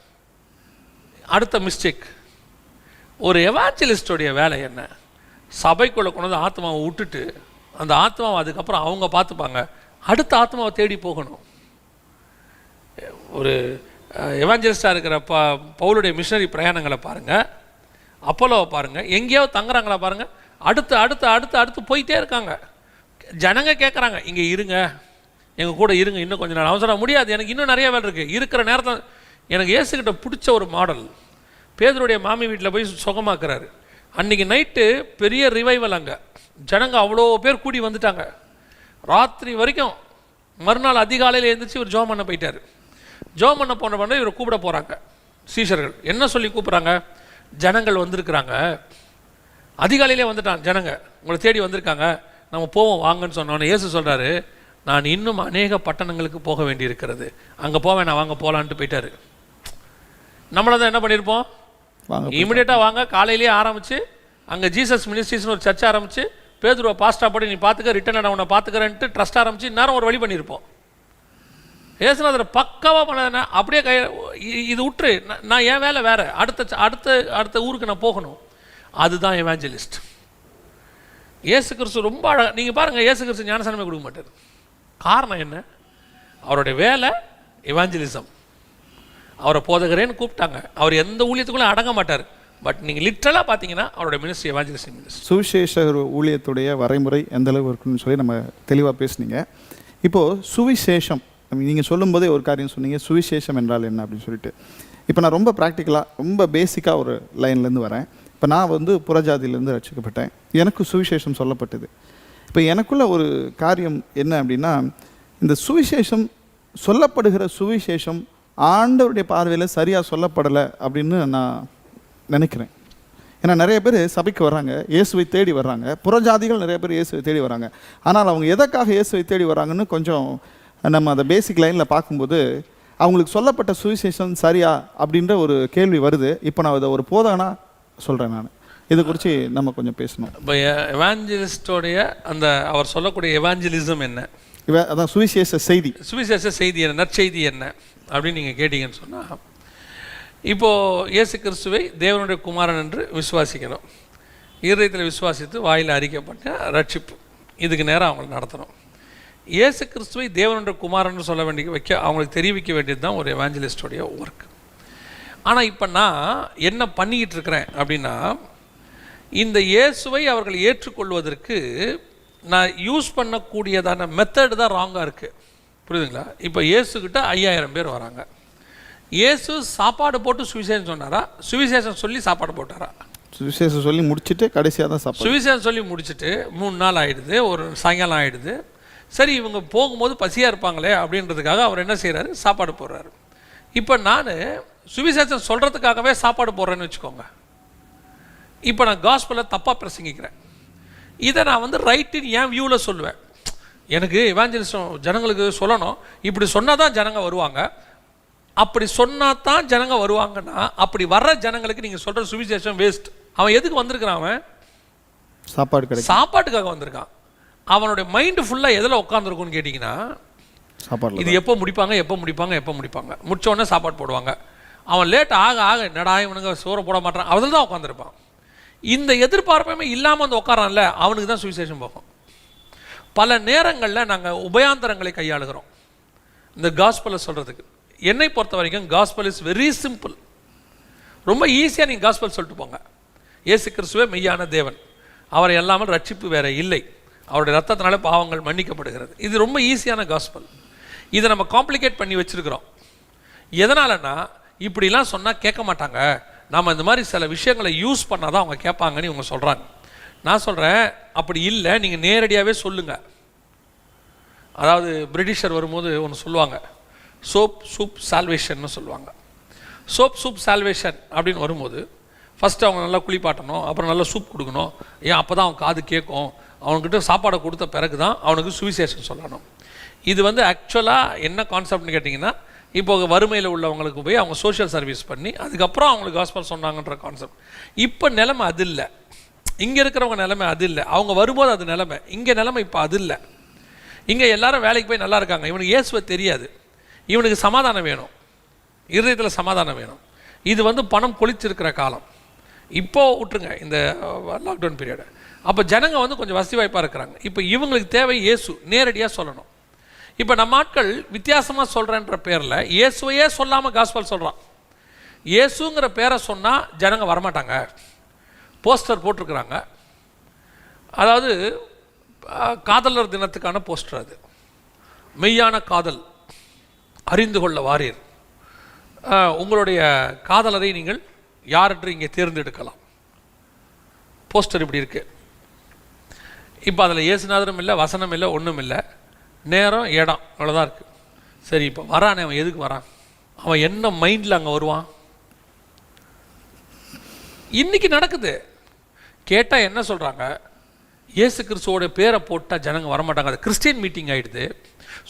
அடுத்த மிஸ்டேக். ஒரு எவாஞ்சலிஸ்டோடைய வேலை என்ன, சபைக்குள்ளே கொண்டு வந்து ஆத்மாவை விட்டுட்டு அந்த ஆத்மாவை அதுக்கப்புறம் அவங்க பார்த்துப்பாங்க, அடுத்த ஆத்மாவை தேடி போகணும். ஒரு எவாஞ்சலிஸ்டாக இருக்கிற பவுலுடைய மிஷனரி பிரயாணங்களை பாருங்கள், அப்போலோவை பாருங்கள், எங்கேயாவது தங்குறாங்களா பாருங்கள், அடுத்து அடுத்து அடுத்து அடுத்து போயிட்டே இருக்காங்க. ஜனங்க கேட்குறாங்க, இங்கே இருங்க, எங்கள் கூட இருங்க, இன்னும் கொஞ்சம் நாள். அவசரம் முடியாது, எனக்கு இன்னும் நிறைய வேலை இருக்குது. இருக்கிற நேரத்தில் எனக்கு இயேசுகிட்ட பிடிச்ச ஒரு மாடல், பேதுருடைய மாமி வீட்டில் போய் சுகமாக்குறாரு. அன்றைக்கி நைட்டு பெரிய ரிவைவல், அங்கே ஜனங்க அவ்வளோ பேர் கூடி வந்துட்டாங்க. ராத்திரி வரைக்கும் மறுநாள் அதிகாலையில் எழுந்திரிச்சு இவர் ஜோம் பண்ண போயிட்டார். ஜோம் பண்ண போன இவரை கூப்பிட போகிறாங்க சீஷர்கள். என்ன சொல்லி கூப்பிட்றாங்க, ஜனங்கள் வந்திருக்கிறாங்க, அதிகாலையிலே வந்துட்டாங்க ஜனங்க, உங்களை தேடி வந்திருக்காங்க, நம்ம போவோம் வாங்கன்னு சொன்னோன்னே இயேசு சொல்கிறாரு, நான் இன்னும் அநேக பட்டணங்களுக்கு போக வேண்டி இருக்கிறது, அங்கே போவேன், நான் வாங்க போகலான்ட்டு போயிட்டாரு. நம்மளை தான் என்ன பண்ணியிருப்போம், இமீடியட்டாக வாங்க, காலையிலேயே ஆரம்பித்து அங்கே ஜீசஸ் மினிஸ்ட்ரிஸ்னு ஒரு சர்ச் ஆரம்பித்து பேதுருவை பாஸ்டா போட்டு நீ பார்த்துக்க, ரிட்டன் நான் உன்னை பார்த்துக்கிறேன்ட்டு ட்ரஸ்ட் ஆரம்பித்து இந்நேரம் ஒரு வழி பண்ணியிருப்போம். ஏசுநாதர் பக்காவாக பண்ணதுன்னா அப்படியே இது விட்டுரு, நான் என் வேலை வேறு, அடுத்த அடுத்த அடுத்த ஊருக்கு நான் போகணும். அதுதான் எவாஞ்சலிஸ்ட். இயேசு கிறிஸ்து ரொம்ப அழகாக, நீங்கள் பாருங்கள், இயேசு கிறிஸ்து ஞானஸ்நானமே கொடுக்க மாட்டார். காரணம் என்ன, அவருடைய வேலை எவாஞ்சலிசம். அவரை போதகரேன்னு கூப்பிட்டாங்க, அவர் எந்த ஊழியத்துக்குள்ளே அடங்க மாட்டார். பட் நீங்கள் லிட்ரலாக பார்த்தீங்கன்னா அவருடைய மினிஸ்ட்ரி எவாஞ்சலிசம் மினிஸ்ட்ரி. சுவிசேஷ ஊழியத்துடைய வரைமுறை எந்த அளவு இருக்குன்னு சொல்லி நம்ம தெளிவாக பேசுனீங்க. இப்போது சுவிசேஷம் நீங்கள் சொல்லும்போதே ஒரு காரியம் சொன்னீங்க, சுவிசேஷம் என்றால் என்ன அப்படின்னு சொல்லிட்டு. இப்போ நான் ரொம்ப ப்ராக்டிக்கலாக ரொம்ப பேசிக்காக ஒரு லைன்லேருந்து வரேன். இப்போ நான் வந்து புறஜாதியிலேருந்து ரட்சிக்கப்பட்டேன், எனக்கு சுவிசேஷம் சொல்லப்பட்டது. இப்போ எனக்குள்ள ஒரு காரியம் என்ன அப்படின்னா, இந்த சுவிசேஷம் சொல்லப்படுகிற சுவிசேஷம் ஆண்டவருடைய பார்வையில் சரியாக சொல்லப்படலை அப்படின்னு நான் நினைக்கிறேன். ஏன்னா நிறைய பேர் சபைக்கு வர்றாங்க, இயேசுவை தேடி வர்றாங்க, புறஜாதிகள் நிறைய பேர் இயேசுவை தேடி வராங்க. ஆனால் அவங்க எதற்காக இயேசுவை தேடி வராங்கன்னு கொஞ்சம் நம்ம அந்த பேசிக் லைனில் பார்க்கும்போது அவங்களுக்கு சொல்லப்பட்ட சுவிசேஷம் சரியா அப்படின்ற ஒரு கேள்வி வருது. இப்போ நான் அதை ஒரு போதகனா சொல்கிறேன். நான் இதை குறித்து நம்ம கொஞ்சம் பேசணும். இப்போ எவாஞ்சலிஸ்டோடைய அந்த அவர் சொல்லக்கூடிய எவாஞ்சலிசம் என்ன, அதான் சுவிசேஷ செய்தி, சுவிசேஷ செய்தி என்ன, நற்செய்தி என்ன அப்படின்னு நீங்கள் கேட்டீங்கன்னு சொன்னால், இப்போது இயேசு கிறிஸ்துவை தேவனுடைய குமாரன் என்று விசுவாசிக்கணும், இருதயத்தில் விசுவாசித்து வாயில் அறிக்கப்பட்ட ரட்சிப்பு, இதுக்கு நேரம் அவங்களை நடத்தணும். இயேசு கிறிஸ்துவை தேவனுடைய குமாரன்னு சொல்ல அவங்களுக்கு தெரிவிக்க வேண்டியது தான் ஒரு எவாஞ்சலிஸ்டோடைய ஒர்க். ஆனால் இப்போ நான் என்ன பண்ணிக்கிட்டு இருக்கிறேன் அப்படின்னா, இந்த இயேசுவை அவர்கள் ஏற்றுக்கொள்வதற்கு நான் யூஸ் பண்ணக்கூடியதான மெத்தடு தான் ராங்காக இருக்குது. புரியுதுங்களா? இப்போ இயேசுக்கிட்ட 5000 பேர் வராங்க. இயேசு சாப்பாடு போட்டு சுவிசேஷம் சொன்னாரா, சுவிசேஷம் சொல்லி சாப்பாடு போட்டாரா? சுவிசேஷம் சொல்லி முடிச்சுட்டு கடைசியாக தான் சாப்பாடு. சுவிசேஷம் சொல்லி முடிச்சுட்டு 3 நாள் ஆகிடுது, ஒரு சாயங்காலம் ஆகிடுது. சரி, இவங்க போகும்போது பசியாக இருப்பாங்களே அப்படின்றதுக்காக அவர் என்ன செய்கிறாரு, சாப்பாடு போடுறாரு. இப்போ நான் சுவிசேஷம் சொல்கிறதுக்காகவே சாப்பாடு போடுறேன்னு வச்சுக்கோங்க. இப்போ நான் காஸ்பலை தப்பாக பிரசங்கிக்கிறேன். இதை நான் வந்து ரைட்டுன்னு என் வியூவில் சொல்லுவேன். எனக்கு எவாஞ்சலிசம் ஜனங்களுக்கு சொல்லணும், இப்படி சொன்னால் தான் ஜனங்க வருவாங்க, அப்படி சொன்னால் தான் ஜனங்க வருவாங்கன்னா, அப்படி வர்ற ஜனங்களுக்கு நீங்கள் சொல்கிற சுவிசேஷம் வேஸ்ட். அவன் எதுக்கு வந்திருக்கிறான்? அவன் சாப்பாட்டுக்காக வந்திருக்கான். அவனுடைய மைண்டு ஃபுல்லாக எதில் உட்காந்துருக்குன்னு கேட்டிங்கன்னா, சாப்பாடு. இது எப்போ முடிப்பாங்க எப்போ முடிப்பாங்க எப்போ முடிப்பாங்க, முடித்தோடனே சாப்பாடு போடுவாங்க. அவன் லேட் ஆக ஆக என்னடா இவனுங்க சோறை போட மாட்டான், அதில் தான் உட்காந்துருப்பான். இந்த எதிர்பார்ப்புமே இல்லாமல் வந்து உட்காரான்ல, அவனுக்கு தான் சுவிசேஷம் போகும். பல நேரங்களில் நாங்கள் உபயாந்தரங்களை கையாளுகிறோம் இந்த காஸ்பலை சொல்கிறதுக்கு. என்னை பொறுத்த வரைக்கும் காஸ்பல் இஸ் வெரி சிம்பிள். ரொம்ப ஈஸியாக நீங்கள் காஸ்பல் சொல்லிட்டு போங்க. இயேசு கிறிஸ்துவே மெய்யான தேவன், அவரை எல்லாமல் ரட்சிப்பு வேற இல்லை, அவருடைய ரத்தத்தினால பாவங்கள் மன்னிக்கப்படுகிறது. இது ரொம்ப ஈஸியான காஸ்பல். இதை நம்ம காம்ப்ளிகேட் பண்ணி வச்சுருக்கிறோம். எதனாலன்னா இப்படிலாம் சொன்னால் கேட்க மாட்டாங்க, நாம் இந்த மாதிரி சில விஷயங்களை யூஸ் பண்ணால் தான் அவங்க கேட்பாங்கன்னு இவங்க சொல்கிறாங்க. நான் சொல்கிறேன் அப்படி இல்லை, நீங்கள் நேரடியாகவே சொல்லுங்கள். அதாவது பிரிட்டிஷர் வரும்போது ஒன்று சொல்லுவாங்க, சோப் சூப் சால்வேஷன்னு சொல்லுவாங்க. சோப் சூப் சால்வேஷன் அப்படின்னு வரும்போது ஃபஸ்ட்டு அவங்க நல்லா குளிப்பாட்டணும், அப்புறம் நல்லா சூப் கொடுக்கணும். ஏன் அப்போ தான் அவன் காது கேட்கும். அவனுக்கிட்ட சாப்பாடை கொடுத்த பிறகு தான் அவனுக்கு சுவிசேஷம் சொல்லணும். இது வந்து ஆக்சுவலாக என்ன கான்செப்ட்னு கேட்டிங்கன்னா, இப்போ வறுமையில் உள்ளவங்களுக்கு போய் அவங்க சோஷியல் சர்வீஸ் பண்ணி அதுக்கப்புறம் அவங்களுக்கு காஸ்பல் சொன்னாங்கன்ற கான்செப்ட். இப்போ நிலைமை அது இல்லை, இங்கே இருக்கிறவங்க நிலைமை அது இல்லை. அவங்க வரும்போது அது நிலைமை, இங்கே நிலைமை இப்போ அது இல்லை. இங்கே எல்லாரும் வேலைக்கு போய் நல்லா இருக்காங்க, இவனுக்கு இயேசுவை தெரியாது, இவனுக்கு சமாதானம் வேணும், இருதயத்தில் சமாதானம் வேணும். இது வந்து பணம் கொளிச்சிருக்கிற காலம். இப்போது விட்டுருங்க இந்த லாக்டவுன் பீரியடை. அப்போ ஜனங்க வந்து கொஞ்சம் வசதி வாய்ப்பாக இருக்கிறாங்க. இப்போ இவங்களுக்கு தேவை இயேசு, நேரடியாக சொல்லணும். இப்போ நம்ம ஆட்கள் வித்தியாசமாக சொல்கிறேன்ற பேரில் இயேசுவையே சொல்லாமல் காஸ்பல் சொல்கிறான். இயேசுங்கிற பேரை சொன்னால் ஜனங்க வரமாட்டாங்க. போஸ்டர் போட்டிருக்கிறாங்க, அதாவது காதலர் தினத்துக்கான போஸ்டர். அது மெய்யான காதல் அறிந்து கொள்ள வாரீர், உங்களுடைய காதலரை நீங்கள் யாரென்று இங்கே தேர்ந்தெடுக்கலாம். போஸ்டர் இப்படி இருக்கு. இப்போ அதில் இயேசுநாதரும் இல்லை, வசனம் இல்லை, ஒன்றும் இல்லை, நேரம் இடம் அவ்வளோதான் இருக்குது. சரி, இப்போ வரானே, அவன் எதுக்கு வரான்? அவன் என்ன மைண்டில் அங்கே வருவான்? இன்னைக்கு நடக்குது. கேட்டால் என்ன சொல்கிறாங்க, இயேசு கிறிஸ்துவோட பேரை போட்டால் ஜனங்க வரமாட்டாங்க, அது கிறிஸ்டியன் மீட்டிங் ஆகிடுது.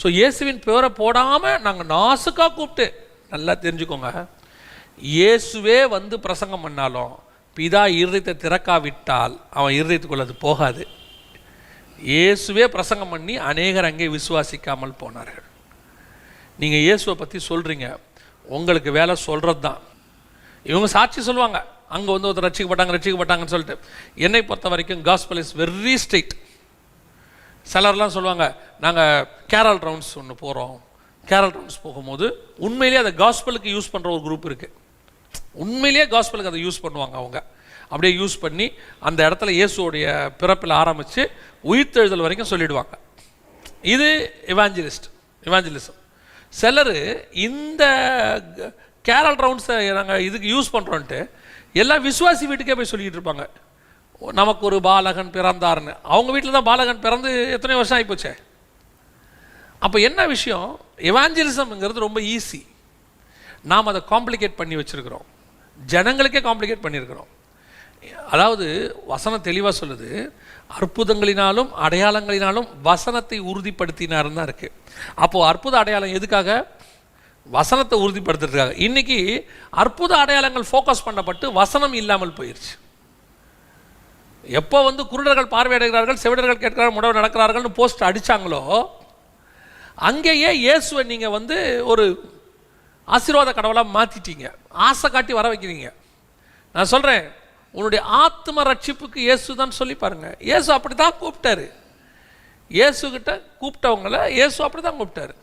ஸோ இயேசுவின் பேரை போடாமல் நாங்கள் நாசுக்காக கூப்பிட்டு, நல்லா தெரிஞ்சுக்கோங்க, இயேசுவே வந்து பிரசங்கம் பண்ணாலும் பிதா இருதயத்தை திறக்காவிட்டால் அவன் இருதயத்துக்குள்ள அது போகாது. இயேசுவே பிரசங்கம் பண்ணி அநேகர் அங்கே விசுவாசிக்காமல் போனார்கள். நீங்கள் இயேசுவை பற்றி சொல்கிறீங்க, உங்களுக்கு வேலை சொல்கிறது தான். இவங்க சாட்சி சொல்லுவாங்க, அங்கே வந்து ஒருத்தர் ரட்சிக்கப்பட்டாங்கன்னு சொல்லிட்டு. என்னை பொறுத்த வரைக்கும் காஸ்பல் இஸ் வெரி ஸ்ட்ரிக்ட். சிலர்லாம் சொல்லுவாங்க, நாங்கள் கேரல் ரவுண்ட்ஸ் ஒன்று போகிறோம். கேரல் ரவுண்ட்ஸ் போகும்போது உண்மையிலேயே அதை காஸ்பலுக்கு யூஸ் பண்ணுற ஒரு குரூப் இருக்குது. உண்மையிலேயே காஸ்பலுக்கு அதை யூஸ் பண்ணுவாங்க. அவங்க அப்படியே யூஸ் பண்ணி அந்த இடத்துல இயேசுவோடைய பிறப்பில் ஆரம்பித்து உயிர்த்தெழுதல் வரைக்கும் சொல்லிடுவாங்க. இது இவாஞ்சலிசம். சிலர் இந்த கேரல் ரவுண்ட்ஸை நாங்கள் இதுக்கு யூஸ் பண்ணுறோன்ட்டு எல்லாம் விசுவாசி வீட்டுக்கே போய் சொல்லிக்கிட்டு இருப்பாங்க, நமக்கு ஒரு பாலகன் பிறந்தார்னு. அவங்க வீட்டில் தான் பாலகன் பிறந்து எத்தனை வருஷம் ஆகிப்போச்சே. அப்போ என்ன விஷயம், எவாஞ்சலிசம்ங்கிறது ரொம்ப ஈஸி. நாம் அதை காம்ப்ளிகேட் பண்ணி வச்சுருக்கிறோம், ஜனங்களுக்கே காம்ப்ளிகேட் பண்ணியிருக்கிறோம். அதாவது வசனம் தெளிவாக சொல்லுது, அற்புதங்களினாலும் அடையாளங்களினாலும் வசனத்தை உறுதிப்படுத்தினாருன்னு தான் இருக்குது. அப்போது அற்புத அடையாளம் எதுக்காக? வசனத்தை உறுதிப்படுத்துறதுக்காக. இன்றைக்கி அற்புத அடையாளங்கள் ஃபோக்கஸ் பண்ணப்பட்டு வசனம் இல்லாமல் போயிடுச்சு. எப்போ வந்து குருடர்கள் பார்வையடைகிறார்கள், செவிடர்கள் கேட்கிறார்கள், முடவர் நடக்கிறார்கள்னு போஸ்ட் அடித்தாங்களோ, அங்கேயே இயேசுவை நீங்கள் வந்து ஒரு ஆசீர்வாத கடவுளாக மாற்றிட்டீங்க, ஆசை காட்டி வர வைக்கிறீங்க. நான் சொல்கிறேன், உன்னுடைய ஆத்ம ரட்சிப்புக்கு இயேசு தான் சொல்லி பாருங்கள். இயேசு அப்படி தான் கூப்பிட்டாரு. இயேசுக்கிட்ட கூப்பிட்டவங்கள இயேசு அப்படி தான் கூப்பிட்டாரு.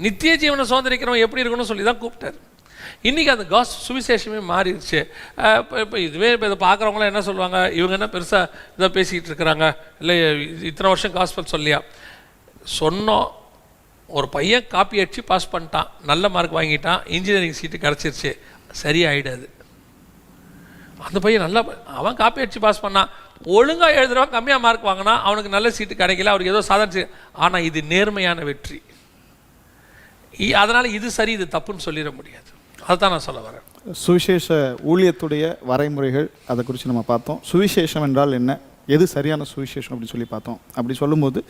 நித்திய ஜீவனை சுதந்திரிக்கிறவன் எப்படி இருக்கணும்னு சொல்லி தான் கூப்பிட்டாரு. இன்றைக்கி அந்த சுவிசேஷமே மாறிடுச்சு. இப்போ இதுவே இப்போ இதை பார்க்குறவங்களாம் என்ன சொல்லுவாங்க, இவங்க என்ன பெருசாக இதை பேசிக்கிட்டு இருக்கிறாங்க, இல்லை இத்தனை வருஷம் காஸ்பல் சொல்லியா சொன்னோம். ஒரு பையன் காப்பி அடித்து பாஸ் பண்ணிட்டான், நல்ல மார்க் வாங்கிட்டான், இன்ஜினியரிங் சீட்டு கிடச்சிருச்சு, சரியாயிடாது. அந்த பையன் நல்லா அவன் காப்பி அடித்து பாஸ் பண்ணான், ஒழுங்காக எழுதுறவன் கம்மியாக மார்க் வாங்கினா அவனுக்கு நல்ல சீட்டு கிடைக்கல, அவருக்கு ஏதோ சாதனை. ஆனால் இது நேர்மையான வெற்றி. அதனால் இது சரி இது தப்புன்னு சொல்லிட முடியாது. அதுதான் நான் சொல்ல வரேன். சுவிசேஷ ஊழியத்துடைய வரைமுறைகள் அதை குறித்து நம்ம பார்த்தோம். சுவிசேஷம் என்றால் என்ன, எது சரியான சுவிசேஷம் அப்படின்னு சொல்லி பார்த்தோம். அப்படி சொல்லும்போது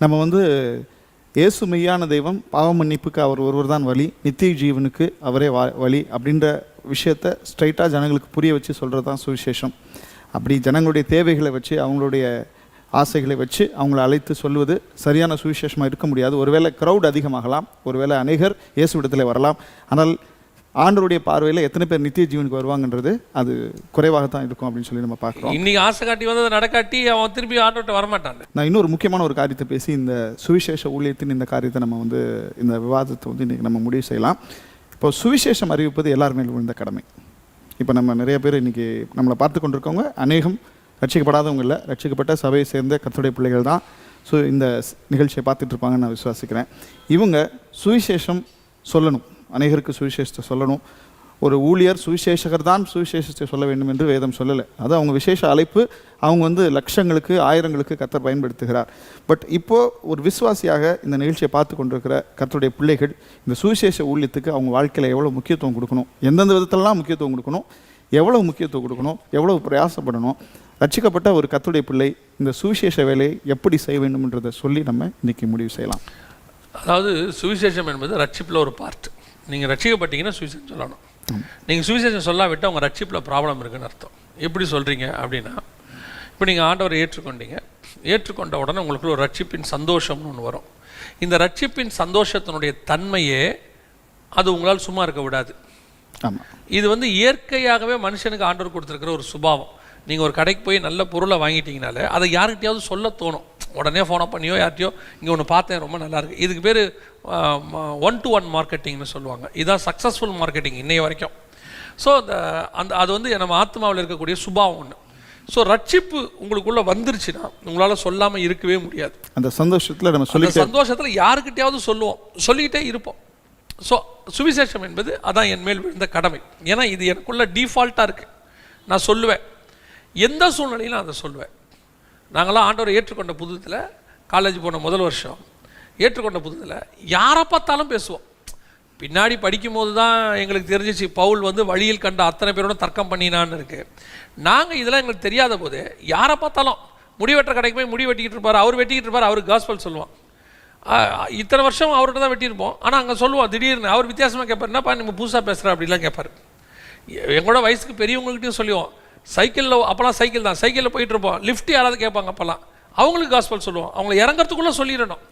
நம்ம வந்து இயேசு மெய்யான தெய்வம், பாவ மன்னிப்புக்கு அவர் ஒருவர் தான் வழி, நித்திய ஜீவனுக்கு அவரே வழி அப்படின்ற விஷயத்தை ஸ்ட்ரைட்டாக ஜனங்களுக்கு புரிய வச்சு சொல்கிறது தான் சுவிசேஷம். அப்படி ஜனங்களுடைய தேவைகளை வச்சு, அவங்களுடைய ஆசைகளை வச்சு அவங்கள அழைத்து சொல்வது சரியான சுவிசேஷமாக இருக்க முடியாது. ஒருவேளை க்ரௌட் அதிகமாகலாம், ஒருவேளை அநேகர் இயேசுவிடத்தில் வரலாம், ஆனால் ஆண்டவருடைய பார்வையில் எத்தனை பேர் நித்திய ஜீவனுக்கு வருவாங்கன்றது அது குறைவாக தான் இருக்கும் அப்படின்னு சொல்லி நம்ம பார்க்குறோம். இன்னைக்கு ஆசை காட்டி வந்து நடக்காட்டி அவன் திருப்பி ஆண்டவர்கிட்ட வரமாட்டான். நான் இன்னொரு முக்கியமான ஒரு காரியத்தை பேசி இந்த சுவிசேஷ ஊழியத்தின் இந்த காரியத்தை நம்ம வந்து இந்த விவாதத்தை வந்து இன்றைக்கி நம்ம முடிவு செய்யலாம். இப்போ சுவிசேஷம் அறிவிப்பது எல்லார் மேலும் விழுந்த கடமை. இப்போ நம்ம நிறைய பேர் இன்றைக்கி நம்மளை பார்த்து கொண்டிருக்கவங்க அநேகம் ரட்சிக்கப்படாதவங்க இல்லை, ரட்சிக்கப்பட்ட சபையை சேர்ந்த கர்த்தருடைய பிள்ளைகள் தான் இந்த நிகழ்ச்சியை பார்த்துட்டு இருப்பாங்கன்னு நான் விசுவாசிக்கிறேன். இவங்க சுவிசேஷம் சொல்லணும், அநேகருக்கு சுவிசேஷத்தை சொல்லணும். ஒரு ஊழியர் சுவிசேஷகர் தான் சுவிசேஷத்தை சொல்ல வேண்டும் என்று வேதம் சொல்லலை. அது அவங்க விசேஷ அழைப்பு. அவங்க வந்து லட்சங்களுக்கு ஆயிரங்களுக்கு கர்த்தர் பயன்படுத்துகிறார். பட் இப்போது ஒரு விசுவாசியாக இந்த நிகழ்ச்சியை பார்த்து கொண்டிருக்கிற கர்த்தருடைய பிள்ளைகள் இந்த சுவிசேஷ ஊழியத்துக்கு அவங்க வாழ்க்கையில் எவ்வளோ முக்கியத்துவம் கொடுக்கணும், எந்தெந்த விதத்திலலாம் முக்கியத்துவம் கொடுக்கணும், எவ்வளோ முக்கியத்துவம் கொடுக்கணும், எவ்வளோ பிரயாசப்படணும், ரட்சிக்கப்பட்ட ஒரு கர்த்தருடைய பிள்ளை இந்த சுவிசேஷ வேலையை எப்படி செய்ய வேண்டும்ன்றதை சொல்லி நம்ம இன்றைக்கி முடிவு செய்யலாம். அதாவது சுவிசேஷம் என்பது ரட்சிப்பில் ஒரு பார்ட். நீங்கள் ரட்சிக்கப்பட்டீங்கன்னா சுவிசேஷம் சொல்லணும். நீங்கள் சுவிசேஷம் சொல்லாவிட்டால் உங்கள் ரட்சிப்பில் ப்ராப்ளம் இருக்குன்னு அர்த்தம். எப்படி சொல்கிறீங்க அப்படின்னா, இப்போ நீங்கள் ஆண்டவரை ஏற்றுக்கொண்டீங்க, ஏற்றுக்கொண்ட உடனே உங்களுக்கு ஒரு ரட்சிப்பின் சந்தோஷம்னு ஒன்று வரும். இந்த ரட்சிப்பின் சந்தோஷத்தினுடைய தன்மையே அது உங்களால் சும்மா இருக்க விடாது. ஆமாம், இது வந்து இயற்கையாகவே மனுஷனுக்கு ஆண்டவர் கொடுத்துருக்கிற ஒரு சுபாவம். நீங்கள் ஒரு கடைக்கு போய் நல்ல பொருளை வாங்கிட்டீங்கனாலே அதை யார்கிட்டையாவது சொல்ல தோணும். உடனே ஃபோனை பண்ணியோ யார்ட்டையோ இங்கே ஒன்று பார்த்தேன் ரொம்ப நல்லாயிருக்கு. இதுக்கு பேர் 1-to-1 மார்க்கெட்டிங்னு சொல்லுவாங்க. இதுதான் சக்ஸஸ்ஃபுல் மார்க்கெட்டிங் இன்னைய வரைக்கும். ஸோ அது வந்து நம்ம ஆத்மாவில் இருக்கக்கூடிய சுபாவம் ஒன்று. ஸோ ரட்சிப்பு உங்களுக்குள்ளே வந்துருச்சுன்னா உங்களால் சொல்லாமல் இருக்கவே முடியாது. அந்த சந்தோஷத்தில் நம்ம சொல்லி சந்தோஷத்தில் யாருக்கிட்டையாவது சொல்லுவோம், சொல்லிக்கிட்டே இருப்போம். ஸோ சுவிசேஷம் என்பது அதான் என் மேல் விழுந்த கடமை. ஏன்னா இது எனக்குள்ள டிஃபால்ட்டாக இருக்குது. நான் சொல்லுவேன், எந்த சூழ்நிலையிலும் அதை சொல்லுவேன். நாங்களாம் ஆண்டவரை ஏற்றுக்கொண்ட புதுத்தில், காலேஜ் போன முதல் வருஷம் ஏற்றுக்கொண்ட புதுத்தில் யாரை பார்த்தாலும் பேசுவோம். பின்னாடி படிக்கும்போது தான் எங்களுக்கு தெரிஞ்சிச்சு பவுல் வந்து வழியில் கண்ட அத்தனை பேரோட தர்க்கம் பண்ணினான்னு இருக்குது. நாங்கள் இதெல்லாம் எங்களுக்கு தெரியாத போது யாரை பார்த்தாலும் முடிவெட்டுற கடைக்கு போய் முடி வெட்டிக்கிட்டு இருப்பார், அவர் வெட்டிக்கிட்டு இருப்பார், அவருக்கு காஸ்பல் சொல்லுவான். இத்தனை வருஷம் அவர்கிட்ட தான் வெட்டியிருப்போம். ஆனால் அங்கே சொல்லுவோம், திடீர்னு அவர் வித்தியாசமாக கேட்பார், என்னப்பா நீங்கள் புதுசாக பேசுகிற அப்படிலாம் கேட்பார். எங்களோட வயசுக்கு பெரியவங்கள்கிட்டையும் சொல்லுவோம். சைக்கிளில் அப்போலாம் சைக்கிள் தான், சைக்கிளில் போயிட்டு இருப்போம், லிஃப்ட் யாராவது கேட்பாங்க, அப்போல்லாம் அவங்களுக்கு காஸ்பல் சொல்லுவோம். அவங்களை இறங்கிறதுக்குள்ளே சொல்லிடணும்,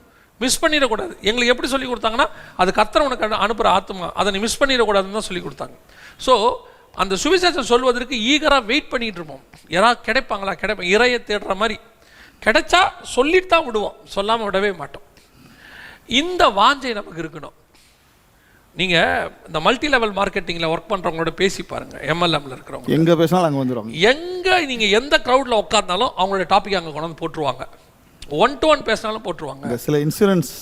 மிஸ் பண்ணிடக்கூடாது. எங்களுக்கு எப்படி சொல்லி கொடுத்தாங்கன்னா, அது கர்த்தர் உனக்கு அனுப்புகிற ஆத்மா, அதை நீ மிஸ் பண்ணிடக்கூடாதுன்னு தான் சொல்லி கொடுத்தாங்க. ஸோ அந்த சுவிசேஷம் சொல்வதற்கு ஈகராக வெயிட் பண்ணிகிட்டு இருப்போம். யாராவது கிடைப்பாங்களா, கிடைப்பாங்க, இறையை தேடுற மாதிரி. கிடைச்சா சொல்லிட்டு தான் விடுவோம், சொல்லாமல் விடவே மாட்டோம். இந்த வாஞ்சை நமக்கு இருக்கணும். நீங்கள் இந்த மல்டி லெவல் மார்க்கெட்டிங்கில் ஒர்க் பண்ணுறவங்களோட பேசி பாருங்கள். எம்எல்எம்ல இருக்கிறவங்க எங்கே பேசினாலும் அங்கே வந்துடுவாங்க. எங்கே நீங்கள் எந்த க்ரௌடில் உட்காந்தாலும் அவங்களோட டாபிக் அங்கே கொண்டு வந்து போட்டுருவாங்க. 1-to-1 பேசினாலும் போட்டுருவாங்க. சில இன்சூரன்ஸ்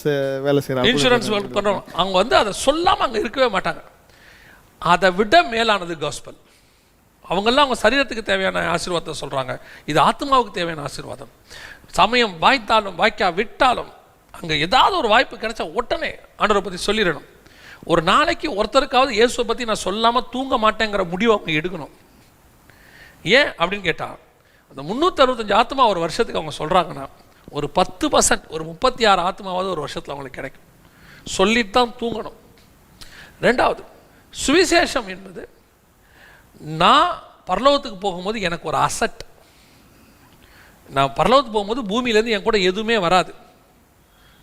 வேலை செய்கிறாங்க, இன்சூரன்ஸ் ஒர்க் பண்ணுறோம், அவங்க வந்து அதை சொல்லாமல் அங்கே இருக்கவே மாட்டாங்க. அதை விட மேலானது காஸ்பல். அவங்கெல்லாம் அவங்க சரீரத்துக்கு தேவையான ஆசீர்வாதத்தை சொல்கிறாங்க, இது ஆத்மாவுக்கு தேவையான ஆசீர்வாதம். சமயம் வாய்த்தாலும் வாய்க்கா விட்டாலும் அங்கே ஏதாவது ஒரு வாய்ப்பு கிடைச்சா உடனே ஆண்டவரை பற்றி சொல்லிடணும். ஒரு நாளைக்கு ஒருத்தருக்காவது இயேசுவை பற்றி நான் சொல்லாமல் தூங்க மாட்டேங்கிற முடிவு அவங்க எடுக்கணும். ஏன் அப்படின்னு கேட்டால், அந்த 365 ஆத்மா ஒரு வருஷத்துக்கு அவங்க சொல்கிறாங்கன்னா ஒரு 10%, ஒரு 36 ஆத்மாவது ஒரு வருஷத்தில் அவங்களுக்கு கிடைக்கும். சொல்லிட்டு தான் தூங்கணும். ரெண்டாவது, சுவிசேஷம் என்பது நான் பரலோகத்துக்கு போகும்போது எனக்கு ஒரு அசட். நான் பரலோகத்துக்கு போகும்போது பூமியிலேருந்து என் கூட எதுவுமே வராது.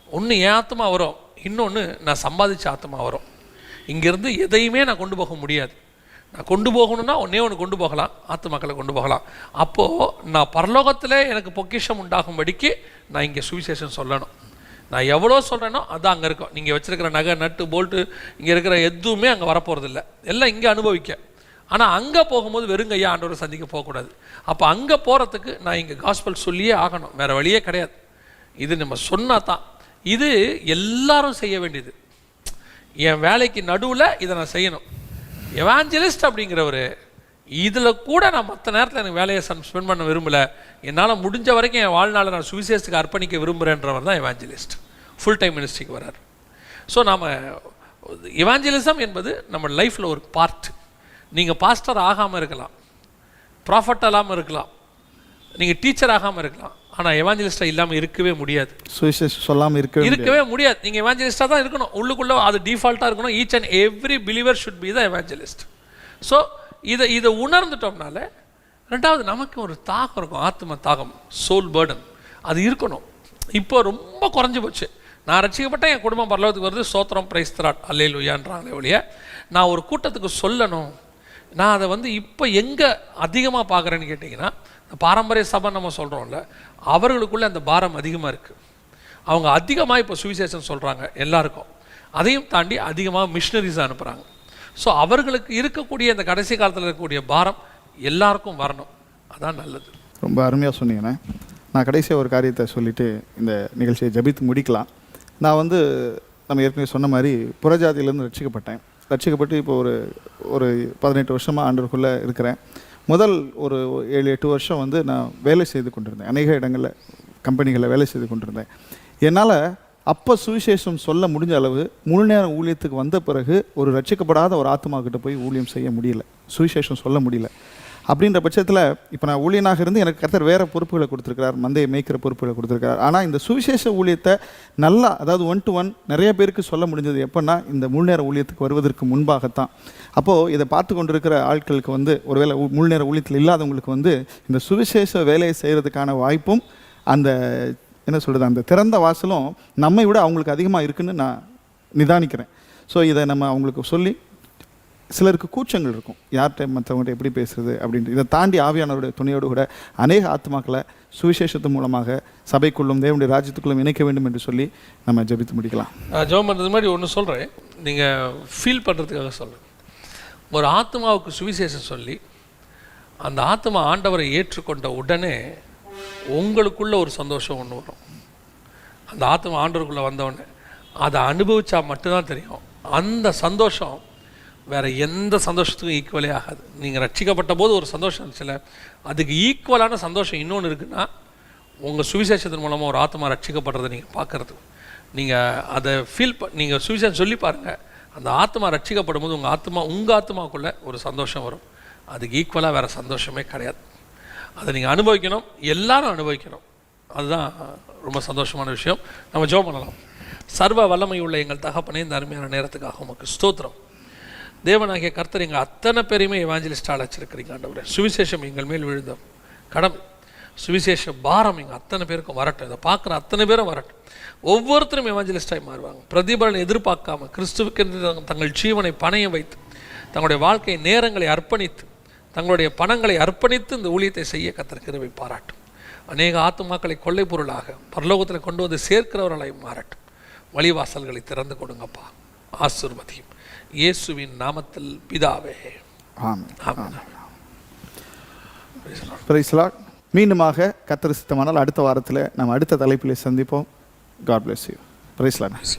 ஒன்று என் ஆத்மா வரும், இன்னொன்று நான் சம்பாதிச்ச ஆத்மா வரும். இங்கேருந்து எதையுமே நான் கொண்டு போக முடியாது. நான் கொண்டு போகணுன்னா ஒன்று கொண்டு போகலாம், ஆத்மாக்களை கொண்டு போகலாம். அப்போது நான் பரலோகத்தில் எனக்கு பொக்கிஷம் உண்டாகும்படிக்கு நான் இங்கே சுவிசேஷம் சொல்லணும். நான் எவ்வளோ சொல்கிறேனோ அதான் அங்கே இருக்கும். நீங்கள் வச்சுருக்கிற நகை நட்டு போல்ட்டு இங்கே இருக்கிற எதுவுமே அங்கே வரப்போகிறதில்ல, எல்லாம் இங்கே அனுபவிக்க. ஆனால் அங்கே போகும்போது வெறுங்கையா ஆண்டவரை சந்திக்க போகக்கூடாது. அப்போ அங்கே போகிறதுக்கு நான் இங்கே காஸ்பல் சொல்லியே ஆகணும், வேறு வழியே கிடையாது. இது நம்ம சொன்னா தான். இது எல்லாரும் செய்ய வேண்டியது. என் வேலைக்கு நடுவில் இதை நான் செய்யணும். எவாஞ்சலிஸ்ட் அப்படிங்கிறவர் இதில் கூட நான் மற்ற நேரத்தில் எனக்கு வேலையை ஸ்பெண்ட் பண்ண விரும்பலை, என்னால் முடிஞ்ச வரைக்கும் என் வாழ்நாளை நான் சுவிசேஷத்துக்கு அர்ப்பணிக்க விரும்புகிறேன்றவர் தான் எவாஞ்சலிஸ்ட். ஃபுல் டைம் மினிஸ்ட்ரிக்கு வர்றார். ஸோ நாம் எவாஞ்சலிசம் என்பது நம்ம லைஃப்பில் ஒரு பார்ட். நீங்கள் பாஸ்டர் ஆகாமல் இருக்கலாம், ப்ராஃபட் இல்லாமல் இருக்கலாம், நீங்கள் டீச்சர் ஆகாமல் இருக்கலாம், ஆனால் எவாஞ்சலிஸ்டாக இல்லாமல் இருக்கவே முடியாது. சுவிசேஷம் சொல்லாமல் இருக்கவே முடியாது. நீங்கள் எவாஞ்சலிஸ்டாக தான் இருக்கணும். உள்ளுக்குள்ளே அது டிஃபால்ட்டாக இருக்கணும். Each and every believer should be the evangelist. So இதை உணர்ந்துட்டோம்னால, ரெண்டாவது நமக்கு ஒரு தாகம் இருக்கும், ஆத்ம தாகம், சோல் பேர்டன், அது இருக்கணும். இப்போ ரொம்ப குறைஞ்சி போச்சு. நான் ரட்சிக்கப்பட்ட என் குடும்பம் பரலோகத்துக்கு வருது, சோத்திரம் பிரைஸ் தராட் அல்லேலூயான்றாங்களே ஒழிய, நான் ஒரு கூட்டத்துக்கு சொல்லணும். நான் அதை வந்து இப்போ எங்கே அதிகமாக பார்க்குறேன்னு கேட்டிங்கன்னா, பாரம்பரிய சபை நம்ம சொல்கிறோம்ல, அவர்களுக்குள்ளே அந்த பாரம் அதிகமாக இருக்குது. அவங்க அதிகமாக இப்போ சுவிசேஷம் சொல்கிறாங்க எல்லாருக்கும். அதையும் தாண்டி அதிகமாக மிஷினரிஸ் அனுப்புகிறாங்க. ஸோ அவர்களுக்கு இருக்கக்கூடிய இந்த கடைசி காலத்தில் இருக்கக்கூடிய பாரம் எல்லாருக்கும் வரணும். அதான் நல்லது. ரொம்ப அருமையாக சொன்னீங்கண்ணே. நான் கடைசியாக ஒரு காரியத்தை சொல்லிவிட்டு இந்த நிகழ்ச்சியை ஜபித்து முடிக்கலாம். நான் வந்து நம்ம ஏற்கனவே சொன்ன மாதிரி புறஜாதியிலேருந்து ரட்சிக்கப்பட்டேன். ரட்சிக்கப்பட்டு இப்போ ஒரு 18 வருஷமாக ஆண்டவருக்குள்ளே இருக்கிறேன். முதல் ஒரு 7-8 வருஷம் வந்து நான் வேலை செய்து கொண்டிருந்தேன். அநேக இடங்களில் கம்பெனிகளில் வேலை செய்து கொண்டிருந்தேன். என்னால் அப்போ சுவிசேஷம் சொல்ல முடிஞ்ச அளவு முழு நேர ஊழியத்துக்கு வந்த பிறகு ஒரு ரட்சிக்கப்படாத ஒரு ஆத்மாக்கிட்ட போய் ஊழியம் செய்ய முடியல, சுவிசேஷம் சொல்ல முடியல. அப்படின்ற பட்சத்தில் இப்போ நான் ஊழியனாக இருந்து எனக்கு கர்த்தர் வேறு பொறுப்புகளை கொடுத்துருக்கிறார், மந்தையை மேய்க்கிற பொறுப்புகளை கொடுத்துருக்கார். ஆனால் இந்த சுவிசேஷ ஊழியத்தை நல்லா, அதாவது 1 to 1 நிறைய பேருக்கு சொல்ல முடிஞ்சது எப்போன்னா இந்த முழு நேர ஊழியத்துக்கு வருவதற்கு முன்பாகத்தான். அப்போது இதை பார்த்து கொண்டிருக்கிற ஆட்களுக்கு வந்து ஒருவேளை முழு நேர ஊழியத்தில் இல்லாதவங்களுக்கு வந்து இந்த சுவிசேஷ வேலையை செய்கிறதுக்கான வாய்ப்பும் அந்த என்ன சொல்கிறது அந்த திறந்த வாசலும் நம்மை விட அவங்களுக்கு அதிகமாக இருக்குன்னு நான் நிதானிக்கிறேன். ஸோ இதை நம்ம அவங்களுக்கு சொல்லி, சிலருக்கு கூச்சங்கள் இருக்கும், யார்கிட்ட மற்றவங்கள்ட்ட எப்படி பேசுறது அப்படின்ட்டு. இதை தாண்டி ஆவியானவருடைய துணையோடு கூட அநேக ஆத்மாக்களை சுவிசேஷத்தின் மூலமாக சபைக்குள்ளும் தேவனுடைய ராஜ்யத்துக்குள்ளும் இணைக்க வேண்டும் என்று சொல்லி நம்ம ஜெபித்து முடிக்கலாம். ஜெபம் பண்ணுறது மாதிரி ஒன்று சொல்கிறேன், நீங்கள் ஃபீல் பண்ணுறதுக்காக சொல்கிறேன். ஒரு ஆத்மாவுக்கு சுவிசேஷம் சொல்லி அந்த ஆத்மா ஆண்டவரை ஏற்றுக்கொண்ட உடனே உங்களுக்குள்ள ஒரு சந்தோஷம் ஒன்று வரும். அந்த ஆத்மா ஆண்டவருக்குள்ளே வந்தவுடனே அதை அனுபவித்தா மட்டும்தான் தெரியும். அந்த சந்தோஷம் வேறு எந்த சந்தோஷத்துக்கும் ஈக்குவலே ஆகாது. நீங்கள் ரட்சிக்கப்பட்ட போது ஒரு சந்தோஷம் இருந்துச்சுல, அதுக்கு ஈக்குவலான சந்தோஷம் இன்னொன்று இருக்குன்னா உங்கள் சுவிசேஷத்தின் மூலமாக ஒரு ஆத்மா ரட்சிக்கப்படுறதை நீங்கள் பார்க்குறது. நீங்கள் அதை நீங்கள் சுவிசேஷம் சொல்லி பாருங்கள், அந்த ஆத்மா ரட்சிக்கப்படும் போது உங்கள் ஆத்மாவுக்குள்ளே ஒரு சந்தோஷம் வரும். அதுக்கு ஈக்குவலாக வேறு சந்தோஷமே கிடையாது. அதை நீங்கள் அனுபவிக்கணும், எல்லாரும் அனுபவிக்கணும். அதுதான் ரொம்ப சந்தோஷமான விஷயம். நம்ம ஜெபம் பண்ணலாம். சர்வ வல்லமை உள்ள எங்கள் தகப்பனே, இந்த அருமையான நேரத்துக்காக உமக்கு ஸ்தோத்திரம். தேவனாகிய கர்த்தர் எங்கள் அத்தனை பேரையுமே எவாஞ்சலிஸ்டாக அழைச்சிருக்கிறீங்க ஆண்டவரே. சுவிசேஷம் எங்கள் மேல் விழுந்த கடமை, சுவிசேஷ பாரம் எங்கள் அத்தனை பேருக்கும் வரட்டும். இதை பார்க்குற அத்தனை பேரும் வரட்டும். ஒவ்வொருத்தரும் எவாஞ்சலிஸ்டாக மாறுவாங்க. பிரதிபலனை எதிர்பார்க்காம கிறிஸ்துவுக்கு தங்கள் ஜீவனை பணையம் வைத்து, தங்களுடைய வாழ்க்கை நேரங்களை அர்ப்பணித்து, தங்களுடைய பணங்களை அர்ப்பணித்து இந்த ஊழியத்தை செய்ய கர்த்தர் கிருபை பாராட்டும். அநேக ஆத்துமாக்களை கொள்ளை பொருளாக பரலோகத்தில் கொண்டு வந்து சேர்க்கிறவர்களை மாறட்டும். வழிவாசல்களை திறந்து கொடுங்கப்பா, ஆசீர்வதியும் இயேசுவின் நாமத்தில் பிதாவே, ஆமென். Price the Lord. மீண்டுமாக கர்த்தர் சித்தமானால் அடுத்த வாரத்தில் நம்ம அடுத்த தலைப்பிலே சந்திப்போம். God bless you. Praise the Lord.